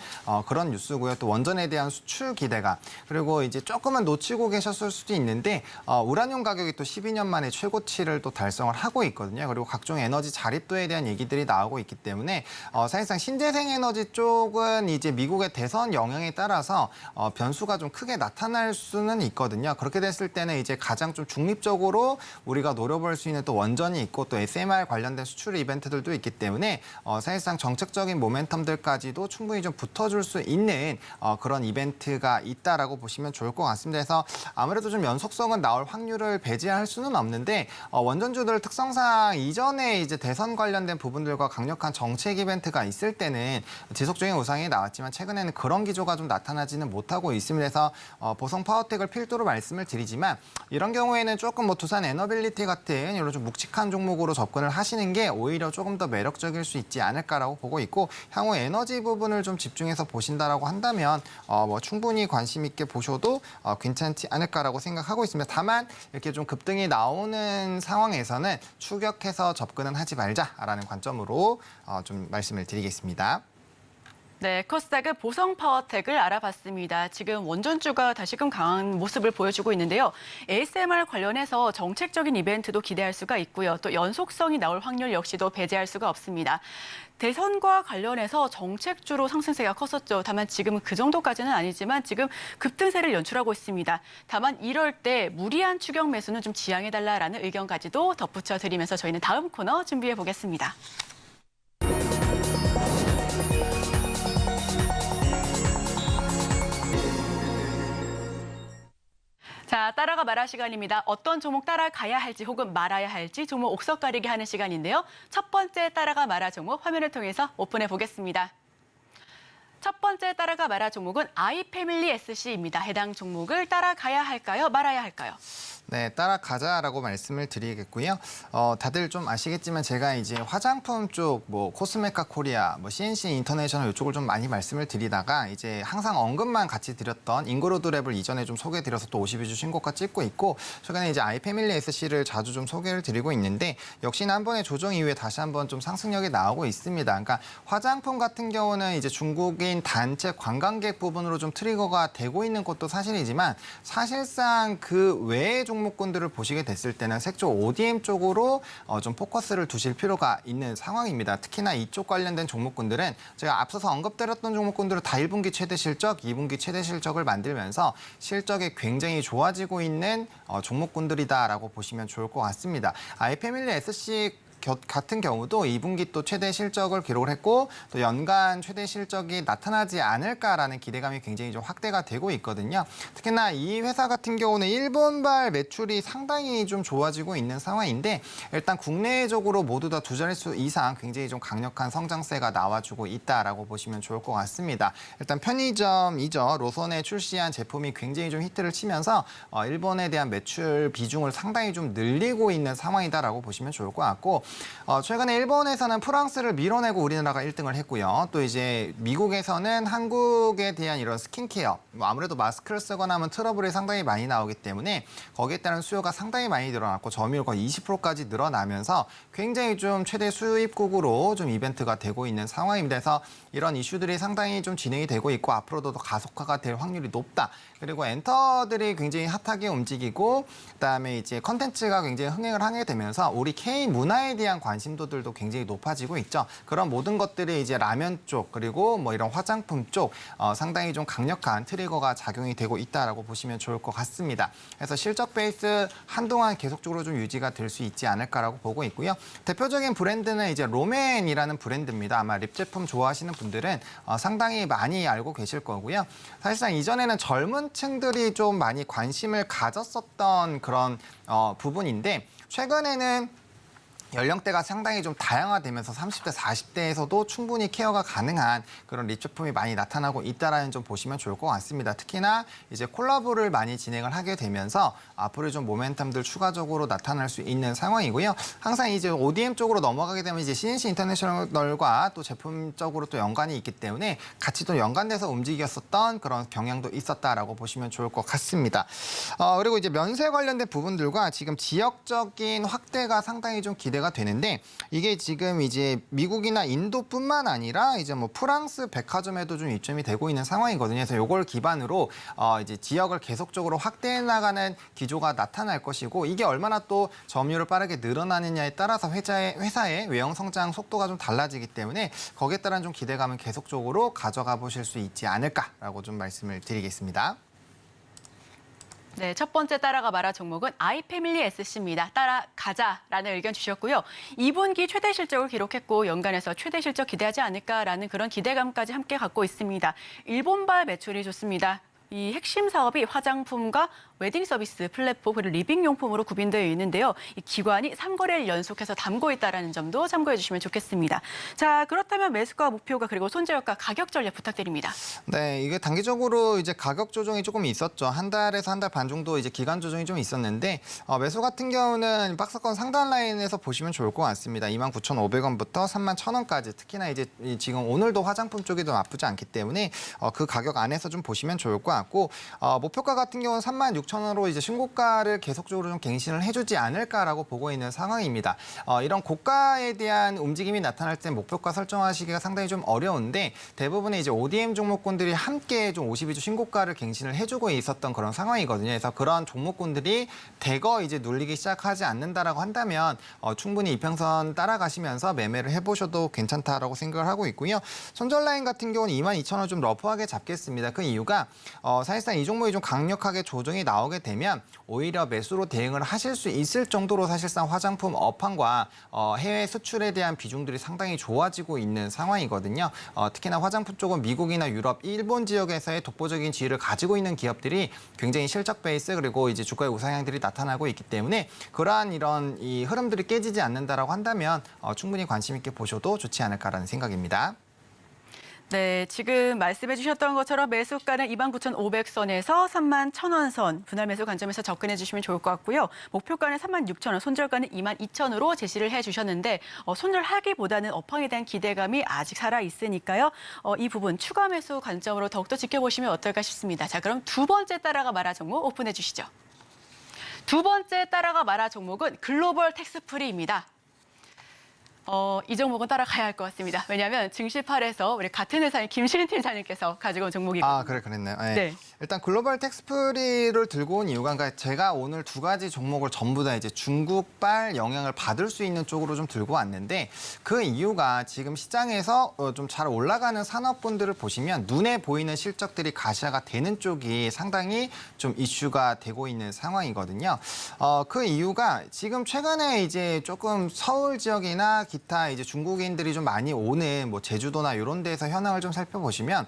Speaker 5: 그런 뉴스고요. 또 원전에 대한 수출 기대가 그리고 이제 조금은 놓치고 계셨을 수도 있는데 우라늄 가격이 또 12년 만에 최고치를 또 달성을 하고 있거든요. 그리고 각종 에너지 자립도에 대한 얘기들이 나오고 있기 때문에 사실상 신재생 에너지 쪽을 혹은 이제 미국의 대선 영향에 따라서 변수가 좀 크게 나타날 수는 있거든요. 그렇게 됐을 때는 이제 가장 좀 중립적으로 우리가 노려볼 수 있는 또 원전이 있고 또 SMR 관련된 수출 이벤트들도 있기 때문에 사실상 정책적인 모멘텀들까지도 충분히 좀 붙어줄 수 있는 그런 이벤트가 있다라고 보시면 좋을 것 같습니다. 그래서 아무래도 좀 연속성은 나올 확률을 배제할 수는 없는데 원전주들 특성상 이전에 이제 대선 관련된 부분들과 강력한 정책 이벤트가 있을 때는 지속적인 우상이 나왔지만 최근에는 그런 기조가 좀 나타나지는 못하고 있습니다. 그래서 보성 파워텍을 필두로 말씀을 드리지만 이런 경우에는 조금 뭐 두산 에너빌리티 같은 이런 좀 묵직한 종목으로 접근을 하시는 게 오히려 조금 더 매력적일 수 있지 않을까라고 보고 있고 향후 에너지 부분을 좀 집중해서 보신다라고 한다면 뭐 충분히 관심 있게 보셔도 괜찮지 않을까라고 생각하고 있습니다. 다만 이렇게 좀 급등이 나오는 상황에서는 추격해서 접근은 하지 말자라는 관점으로 좀 말씀을 드리겠습니다.
Speaker 3: 네, 코스닥의 보성 파워텍을 알아봤습니다. 지금 원전주가 다시금 강한 모습을 보여주고 있는데요. ASMR 관련해서 정책적인 이벤트도 기대할 수가 있고요. 또 연속성이 나올 확률 역시도 배제할 수가 없습니다. 대선과 관련해서 정책주로 상승세가 컸었죠. 다만 지금은 그 정도까지는 아니지만 지금 급등세를 연출하고 있습니다. 다만 이럴 때 무리한 추격 매수는 좀 지양해달라라는 의견까지도 덧붙여 드리면서 저희는 다음 코너 준비해 보겠습니다. 자, 따라가 말아 시간입니다. 어떤 종목 따라가야 할지 혹은 말아야 할지 종목 옥석 가리기 하는 시간인데요. 첫 번째 따라가 말아 종목 화면을 통해서 오픈해 보겠습니다. 첫 번째 따라가 말아 종목은 아이패밀리 SC입니다. 해당 종목을 따라가야 할까요? 말아야 할까요?
Speaker 5: 네, 따라가자라고 말씀을 드리겠고요. 다들 좀 아시겠지만 제가 이제 화장품 쪽, 뭐 코스메카 코리아, 뭐 CNC 인터내셔널 이쪽을 좀 많이 말씀을 드리다가 이제 항상 언급만 같이 드렸던 인그로드랩을 이전에 좀 소개드려서 또 52주 신고가 찍고 있고 최근에 이제 아이패밀리 SC를 자주 좀 소개를 드리고 있는데 역시나 한 번의 조정 이후에 다시 한번 좀 상승력이 나오고 있습니다. 그러니까 화장품 같은 경우는 이제 중국인 단체 관광객 부분으로 좀 트리거가 되고 있는 것도 사실이지만 사실상 그 외의 종목군들을 보시게 됐을 때는 색조 ODM 쪽으로 좀 포커스를 두실 필요가 있는 상황입니다. 특히나 이쪽 관련된 종목군들은 제가 앞서서 언급드렸던 종목군들은 다 1분기 최대 실적, 2분기 최대 실적을 만들면서 실적이 굉장히 좋아지고 있는 종목군들이다라고 보시면 좋을 것 같습니다. 아이패밀리 SC 같은 경우도 2분기 또 최대 실적을 기록을 했고 또 연간 최대 실적이 나타나지 않을까라는 기대감이 굉장히 좀 확대가 되고 있거든요. 특히나 이 회사 같은 경우는 일본발 매출이 상당히 좀 좋아지고 있는 상황인데 일단 국내적으로 모두 다 두 자릿수 이상 굉장히 좀 강력한 성장세가 나와주고 있다라고 보시면 좋을 것 같습니다. 일단 편의점이죠. 로손에 출시한 제품이 굉장히 좀 히트를 치면서 일본에 대한 매출 비중을 상당히 좀 늘리고 있는 상황이다라고 보시면 좋을 것 같고 최근에 일본에서는 프랑스를 밀어내고 우리나라가 1등을 했고요. 또 이제 미국에서는 한국에 대한 이런 스킨케어, 아무래도 마스크를 쓰거나 하면 트러블이 상당히 많이 나오기 때문에 거기에 따른 수요가 상당히 많이 늘어났고 점유율 거의 20%까지 늘어나면서 굉장히 좀 최대 수입국으로 좀 이벤트가 되고 있는 상황입니다. 그래서 이런 이슈들이 상당히 좀 진행이 되고 있고 앞으로도 더 가속화가 될 확률이 높다. 그리고 엔터들이 굉장히 핫하게 움직이고 그다음에 이제 컨텐츠가 굉장히 흥행을 하게 되면서 우리 K 문화에 대한 관심도들도 굉장히 높아지고 있죠. 그런 모든 것들이 이제 라면 쪽 그리고 뭐 이런 화장품 쪽 상당히 좀 강력한 트리거가 작용이 되고 있다라고 보시면 좋을 것 같습니다. 그래서 실적 베이스 한동안 계속적으로 좀 유지가 될 수 있지 않을까라고 보고 있고요. 대표적인 브랜드는 이제 롬앤이라는 브랜드입니다. 아마 립 제품 좋아하시는 분들은 상당히 많이 알고 계실 거고요. 사실상 이전에는 젊은 층들이 좀 많이 관심을 가졌었던 그런 부분인데 최근에는 연령대가 상당히 좀 다양화되면서 30대, 40대에서도 충분히 케어가 가능한 그런 립 제품이 많이 나타나고 있다라는 점 보시면 좋을 것 같습니다. 특히나 이제 콜라보를 많이 진행을 하게 되면서 앞으로 좀 모멘텀들 추가적으로 나타날 수 있는 상황이고요. 항상 이제 ODM 쪽으로 넘어가게 되면 이제 CNC 인터내셔널과 또 제품적으로 또 연관이 있기 때문에 같이 또 연관돼서 움직였었던 그런 경향도 있었다라고 보시면 좋을 것 같습니다. 그리고 이제 면세 관련된 부분들과 지금 지역적인 확대가 상당히 좀 기대 기대가 되는데 이게 지금 이제 미국이나 인도뿐만 아니라 이제 뭐 프랑스 백화점에도 좀 입점이 되고 있는 상황이거든요. 그래서 이걸 기반으로 이제 지역을 계속적으로 확대해 나가는 기조가 나타날 것이고 이게 얼마나 또 점유율을 빠르게 늘어나느냐에 따라서 회사의 외형 성장 속도가 좀 달라지기 때문에 거기에 따른 좀 기대감은 계속적으로 가져가 보실 수 있지 않을까라고 좀 말씀을 드리겠습니다.
Speaker 3: 네, 첫 번째 따라가 마라 종목은 아이패밀리 SC입니다. 따라가자라는 의견 주셨고요. 2분기 최대 실적을 기록했고 연간에서 최대 실적 기대하지 않을까라는 그런 기대감까지 함께 갖고 있습니다. 일본발 매출이 좋습니다. 이 핵심 사업이 화장품과 웨딩 서비스 플랫폼 그리고 리빙 용품으로 구빈되어 있는데요. 이 기관이 3거래를 연속해서 담고 있다는 점도 참고해 주시면 좋겠습니다. 자, 그렇다면 매수가 목표가 그리고 손절가 가격 전략 부탁드립니다.
Speaker 5: 네, 이게 단기적으로 이제 가격 조정이 조금 있었죠. 한 달에서 한 달 반 정도 이제 기간 조정이 좀 있었는데 매수 같은 경우는 박스권 상단 라인에서 보시면 좋을 것 같습니다. 29,500원부터 31,000원까지 특히나 이제 지금 오늘도 화장품 쪽이 더 나쁘지 않기 때문에 그 가격 안에서 좀 보시면 좋을 것 같고 목표가 같은 경우는 36,000원으로 이제 신고가를 계속적으로 좀 갱신을 해주지 않을까라고 보고 있는 상황입니다. 이런 고가에 대한 움직임이 나타날 때 목표가 설정하시기가 상당히 좀 어려운데 대부분의 이제 ODM 종목군들이 함께 좀 52주 신고가를 갱신을 해주고 있었던 그런 상황이거든요. 그래서 그런 종목군들이 대거 이제 눌리기 시작하지 않는다라고 한다면 충분히 이평선 따라가시면서 매매를 해보셔도 괜찮다라고 생각을 하고 있고요. 손절 라인 같은 경우는 22,000원 좀 러프하게 잡겠습니다. 그 이유가 사실상 이 종목이 좀 강력하게 조정이 나오게 되면 오히려 매수로 대응을 하실 수 있을 정도로 사실상 화장품 업황과 해외 수출에 대한 비중들이 상당히 좋아지고 있는 상황이거든요. 특히나 화장품 쪽은 미국이나 유럽, 일본 지역에서의 독보적인 지위를 가지고 있는 기업들이 굉장히 실적 베이스 그리고 이제 주가의 우상향들이 나타나고 있기 때문에 그러한 이런 이 흐름들이 깨지지 않는다라고 한다면 충분히 관심 있게 보셔도 좋지 않을까라는 생각입니다.
Speaker 3: 네, 지금 말씀해 주셨던 것처럼 매수가는 29,500선에서 31,000원 선 분할 매수 관점에서 접근해 주시면 좋을 것 같고요. 목표가는 36,000원, 손절가는 22,000원으로 제시를 해 주셨는데 손절하기보다는 업황에 대한 기대감이 아직 살아 있으니까요. 이 부분 추가 매수 관점으로 더욱더 지켜보시면 어떨까 싶습니다. 자, 그럼 두 번째 따라가 마라 종목 오픈해 주시죠. 두 번째 따라가 마라 종목은 글로벌 텍스프리입니다. 이 종목은 따라가야 할 것 같습니다. 왜냐하면 증시8에서 우리 같은 회사인 김시린 팀장님께서 가지고 온 종목이거든요.
Speaker 5: 그랬네요. 네.
Speaker 3: 네.
Speaker 5: 일단 글로벌 텍스프리를 들고 온 이유가 그러니까 제가 오늘 두 가지 종목을 전부 다 이제 중국발 영향을 받을 수 있는 쪽으로 좀 들고 왔는데 그 이유가 지금 시장에서 좀 잘 올라가는 산업군들을 보시면 눈에 보이는 실적들이 가시화가 되는 쪽이 상당히 좀 이슈가 되고 있는 상황이거든요. 그 이유가 지금 최근에 이제 조금 서울 지역이나 기타 이제 중국인들이 좀 많이 오는 뭐 제주도나 이런 데서 현황을 좀 살펴보시면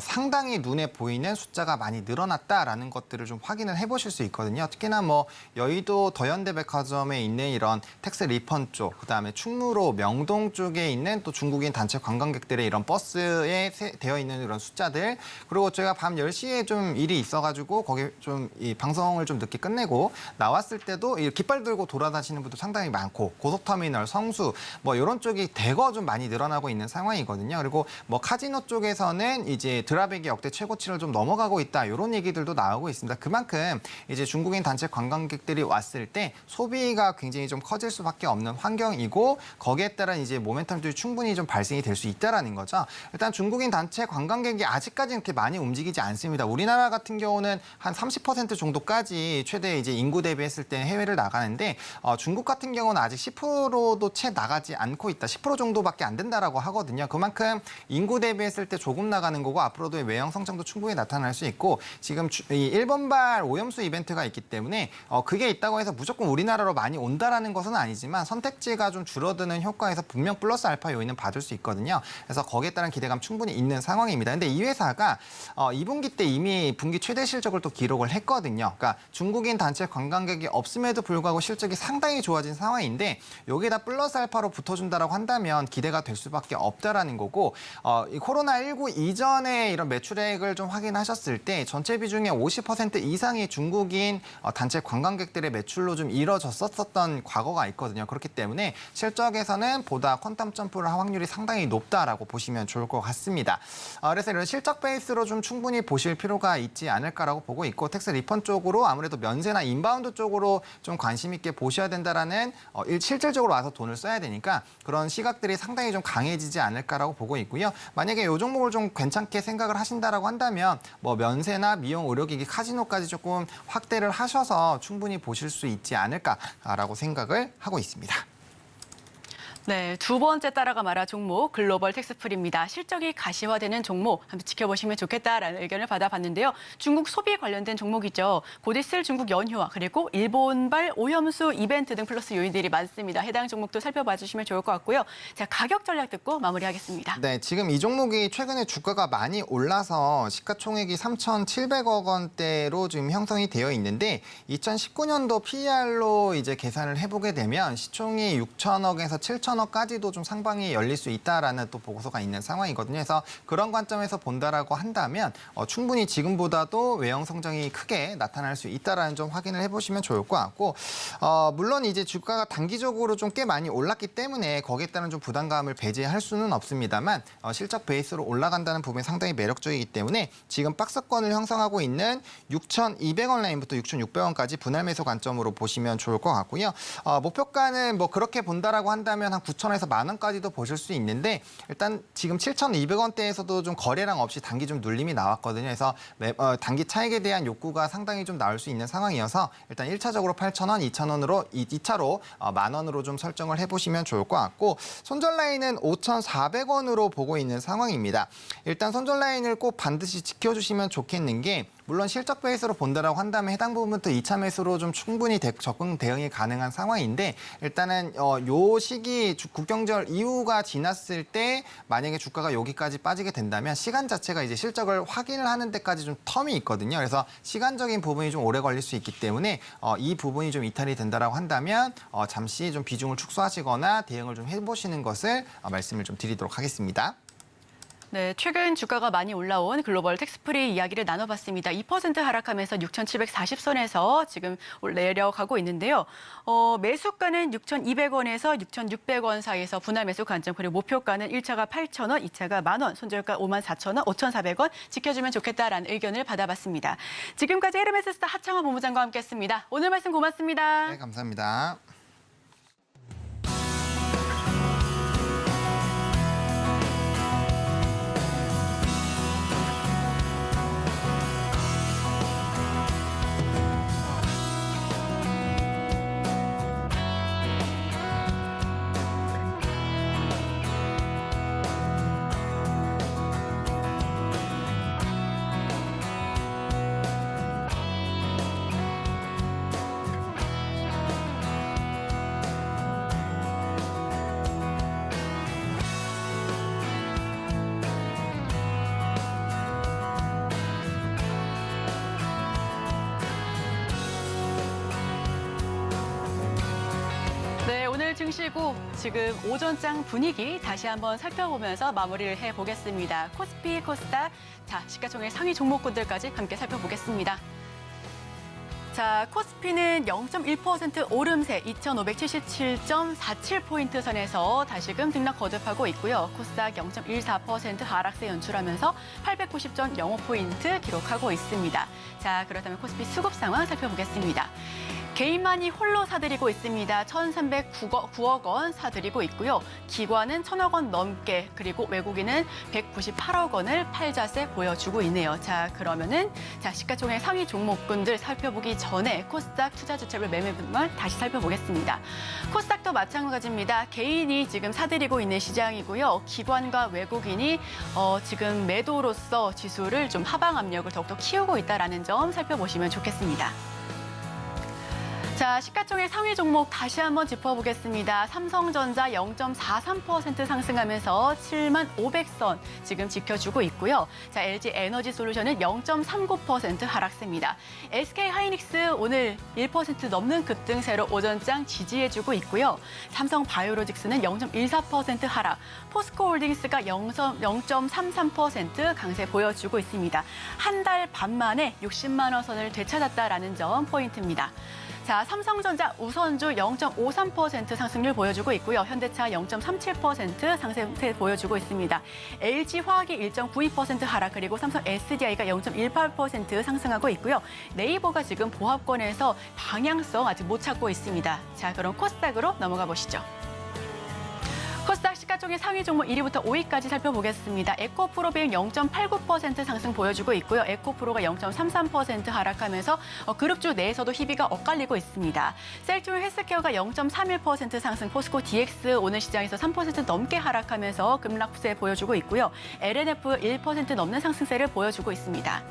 Speaker 5: 상당히 눈에 보이는 숫자가 많이 늘어났다라는 것들을 좀 확인을 해보실 수 있거든요. 특히나 뭐 여의도 더현대백화점에 있는 이런 텍스 리펀 쪽, 그다음에 충무로 명동 쪽에 있는 또 중국인 단체 관광객들의 이런 버스에 되어 있는 이런 숫자들, 그리고 제가 밤 10시에 좀 일이 있어가지고 거기 좀 이 방송을 좀 늦게 끝내고 나왔을 때도 이 깃발 들고 돌아다니시는 분도 상당히 많고 고속터미널, 성수 뭐 이런 쪽이 대거 좀 많이 늘어나고 있는 상황이거든요. 그리고 뭐 카지노 쪽에서는 이제 드랍액이 역대 최고치를 좀 넘어가고 있다 이런 얘기들도 나오고 있습니다. 그만큼 이제 중국인 단체 관광객들이 왔을 때 소비가 굉장히 좀 커질 수밖에 없는 환경이고 거기에 따른 이제 모멘텀들이 충분히 좀 발생이 될 수 있다라는 거죠. 일단 중국인 단체 관광객이 아직까지는 그렇게 많이 움직이지 않습니다. 우리나라 같은 경우는 한 30% 정도까지 최대 이제 인구 대비했을 때 해외를 나가는데 중국 같은 경우는 아직 10%도 채 나가지 않고 있다. 10% 정도밖에 안 된다라고 하거든요. 그만큼 인구 대비했을 때 조금 나가는 거고 앞으로도 외형 성장도 충분히 나타날 수 있고 지금 이 일본발 오염수 이벤트가 있기 때문에 그게 있다고 해서 무조건 우리나라로 많이 온다라는 것은 아니지만 선택지가 좀 줄어드는 효과에서 분명 플러스 알파 요인은 받을 수 있거든요. 그래서 거기에 따른 기대감 충분히 있는 상황입니다. 근데 이 회사가 2분기 때 이미 분기 최대 실적을 또 기록을 했거든요. 그러니까 중국인 단체 관광객이 없음에도 불구하고 실적이 상당히 좋아진 상황인데 여기다 플러스 알파로 붙어 붙어준다라고 한다면 기대가 될 수밖에 없다라는 거고 이 코로나19 이전에 이런 매출액을 좀 확인하셨을 때 전체 비중의 50% 이상이 중국인 단체 관광객들의 매출로 좀 이뤄졌었던 과거가 있거든요. 그렇기 때문에 실적에서는 보다 퀀텀 점프를 할 확률이 상당히 높다라고 보시면 좋을 것 같습니다. 그래서 이런 실적 베이스로 좀 충분히 보실 필요가 있지 않을까라고 보고 있고 텍스 리펀 쪽으로 아무래도 면세나 인바운드 쪽으로 좀 관심 있게 보셔야 된다라는 실질적으로 와서 돈을 써야 되니까 그런 시각들이 상당히 좀 강해지지 않을까라고 보고 있고요. 만약에 이 종목을 좀 괜찮게 생각을 하신다라고 한다면 뭐 면세나 미용, 의료기기, 카지노까지 조금 확대를 하셔서 충분히 보실 수 있지 않을까라고 생각을 하고 있습니다.
Speaker 3: 네, 두 번째 따라가 말아 종목 글로벌 텍스프리입니다. 실적이 가시화되는 종목 한번 지켜보시면 좋겠다라는 의견을 받아봤는데요. 중국 소비 관련된 종목이죠. 곧 있을 중국 연휴와 그리고 일본발 오염수 이벤트 등 플러스 요인들이 많습니다. 해당 종목도 살펴봐 주시면 좋을 것 같고요. 자, 가격 전략 듣고 마무리하겠습니다.
Speaker 5: 네, 지금 이 종목이 최근에 주가가 많이 올라서 시가총액이 3,700억 원대로 지금 형성이 되어 있는데 2019년도 PER로 이제 계산을 해보게 되면 시총이 6천억에서 7천억까지도 좀 상방이 열릴 수 있다라는 또 보고서가 있는 상황이거든요. 그래서 그런 관점에서 본다라고 한다면 충분히 지금보다도 외형 성장이 크게 나타날 수 있다라는 점 확인을 해보시면 좋을 것 같고 물론 이제 주가가 단기적으로 좀 꽤 많이 올랐기 때문에 거기에 따른 좀 부담감을 배제할 수는 없습니다만 실적 베이스로 올라간다는 부분이 상당히 매력적이기 때문에 지금 박스권을 형성하고 있는 6,200원 라인부터 6,600원까지 분할 매수 관점으로 보시면 좋을 것 같고요. 목표가는 뭐 그렇게 본다라고 한다면 한 9천에서 10,000원까지도 보실 수 있는데 일단 지금 7,200원대에서도 좀 거래량 없이 단기 좀 눌림이 나왔거든요. 그래서 단기 차익에 대한 욕구가 상당히 좀 나올 수 있는 상황이어서 일단 1차적으로 8,000원, 2,000원으로 2차로 10,000원으로 좀 설정을 해보시면 좋을 것 같고 손절 라인은 5,400원으로 보고 있는 상황입니다. 일단 손절 라인을 꼭 반드시 지켜주시면 좋겠는 게 물론 실적 베이스로 본다라고 한다면 해당 부분부터 2차 매수로 좀 충분히 적응 대응이 가능한 상황인데 일단은 요 시기 국경절 이후가 지났을 때 만약에 주가가 여기까지 빠지게 된다면 시간 자체가 이제 실적을 확인을 하는 데까지 좀 텀이 있거든요. 그래서 시간적인 부분이 좀 오래 걸릴 수 있기 때문에 이 부분이 좀 이탈이 된다라고 한다면 잠시 좀 비중을 축소하시거나 대응을 좀 해보시는 것을 말씀을 좀 드리도록 하겠습니다.
Speaker 3: 네, 최근 주가가 많이 올라온 글로벌 텍스프리 이야기를 나눠봤습니다. 2% 하락하면서 6,740선에서 지금 내려가고 있는데요. 매수가는 6,200원에서 6,600원 사이에서 분할 매수 관점, 그리고 목표가는 1차가 8,000원, 2차가 10,000원, 손절가 54,000원, 5,400원 지켜주면 좋겠다라는 의견을 받아봤습니다. 지금까지 헤르메스 스타 하창원 본부장과 함께했습니다. 오늘 말씀 고맙습니다.
Speaker 5: 네, 감사합니다.
Speaker 3: 네, 오늘 증시고 지금 오전장 분위기 다시 한번 살펴보면서 마무리를 해보겠습니다. 코스피, 코스닥, 자, 시가총액 상위 종목군들까지 함께 살펴보겠습니다. 자, 코스피는 0.1% 오름세 2,577.47포인트 선에서 다시금 등락 거듭하고 있고요. 코스닥 0.14% 하락세 연출하면서 890.05포인트 기록하고 있습니다. 자, 그렇다면 코스피 수급 상황 살펴보겠습니다. 개인만이 홀로 사들이고 있습니다. 1,309억 원 사들이고 있고요. 기관은 1,000억 원 넘게, 그리고 외국인은 198억 원을 팔자세 보여주고 있네요. 자, 그러면은 시가총액 상위 종목군들 살펴보기 전에 코스닥 투자주체별 매매분만 다시 살펴보겠습니다. 코스닥도 마찬가지입니다. 개인이 지금 사들이고 있는 시장이고요. 기관과 외국인이 지금 매도로서 지수를 좀 하방 압력을 더욱더 키우고 있다는 점 살펴보시면 좋겠습니다. 자, 시가총액 상위 종목 다시 한번 짚어보겠습니다. 삼성전자 0.43% 상승하면서 75,500선 지금 지켜주고 있고요. 자, LG 에너지 솔루션은 0.39% 하락세입니다. SK 하이닉스 오늘 1% 넘는 급등세로 오전장 지지해주고 있고요. 삼성 바이오로직스는 0.14% 하락, 포스코 홀딩스가 0.33% 강세 보여주고 있습니다. 한 달 반 만에 60만 원 선을 되찾았다라는 점 포인트입니다. 자, 삼성전자 우선주 0.53% 상승률 보여주고 있고요. 현대차 0.37% 상승세 보여주고 있습니다. LG화학이 1.92% 하락, 그리고 삼성 SDI가 0.18% 상승하고 있고요. 네이버가 지금 보합권에서 방향성 아직 못 찾고 있습니다. 자, 그럼 코스닥으로 넘어가 보시죠. 코스닥 시가총액 상위 종목 1위부터 5위까지 살펴보겠습니다. 에코프로비움 0.89% 상승 보여주고 있고요. 에코프로가 0.33% 하락하면서 그룹주 내에서도 희비가 엇갈리고 있습니다. 셀트리온 헬스케어가 0.31% 상승, 포스코 DX 오늘 시장에서 3% 넘게 하락하면서 급락세 보여주고 있고요. LNF 1% 넘는 상승세를 보여주고 있습니다.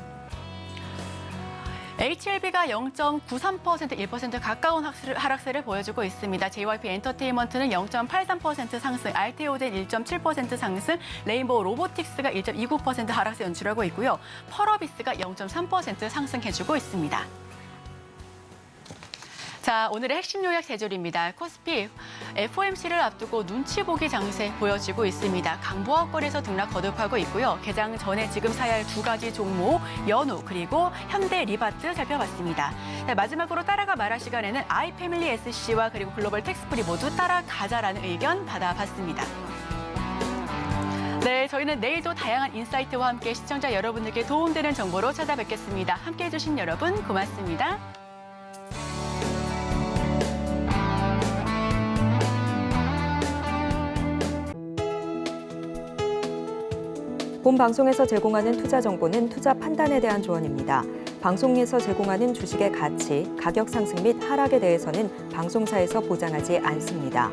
Speaker 3: HLB가 0.93%, 1% 가까운 하락세를 보여주고 있습니다. JYP 엔터테인먼트는 0.83% 상승, 알테오젠 1.7% 상승, 레인보우 로보틱스가 1.29% 하락세 연출하고 있고요. 펄어비스가 0.3% 상승해주고 있습니다. 자, 오늘의 핵심 요약 세 줄입니다. 코스피 FOMC를 앞두고 눈치 보기 장세 보여지고 있습니다. 강보합권에서 등락 거듭하고 있고요. 개장 전에 지금 사야 할 두 가지 종목, 연우 그리고 현대 리바트 살펴봤습니다. 자, 마지막으로 따라가 말할 시간에는 아이패밀리 SC와 그리고 글로벌 텍스프리 모두 따라가자라는 의견 받아봤습니다. 네, 저희는 내일도 다양한 인사이트와 함께 시청자 여러분들께 도움되는 정보로 찾아뵙겠습니다. 함께해 주신 여러분 고맙습니다.
Speaker 1: 본 방송에서 제공하는 투자 정보는 투자 판단에 대한 조언입니다. 방송에서 제공하는 주식의 가치, 가격 상승 및 하락에 대해서는 방송사에서 보장하지 않습니다.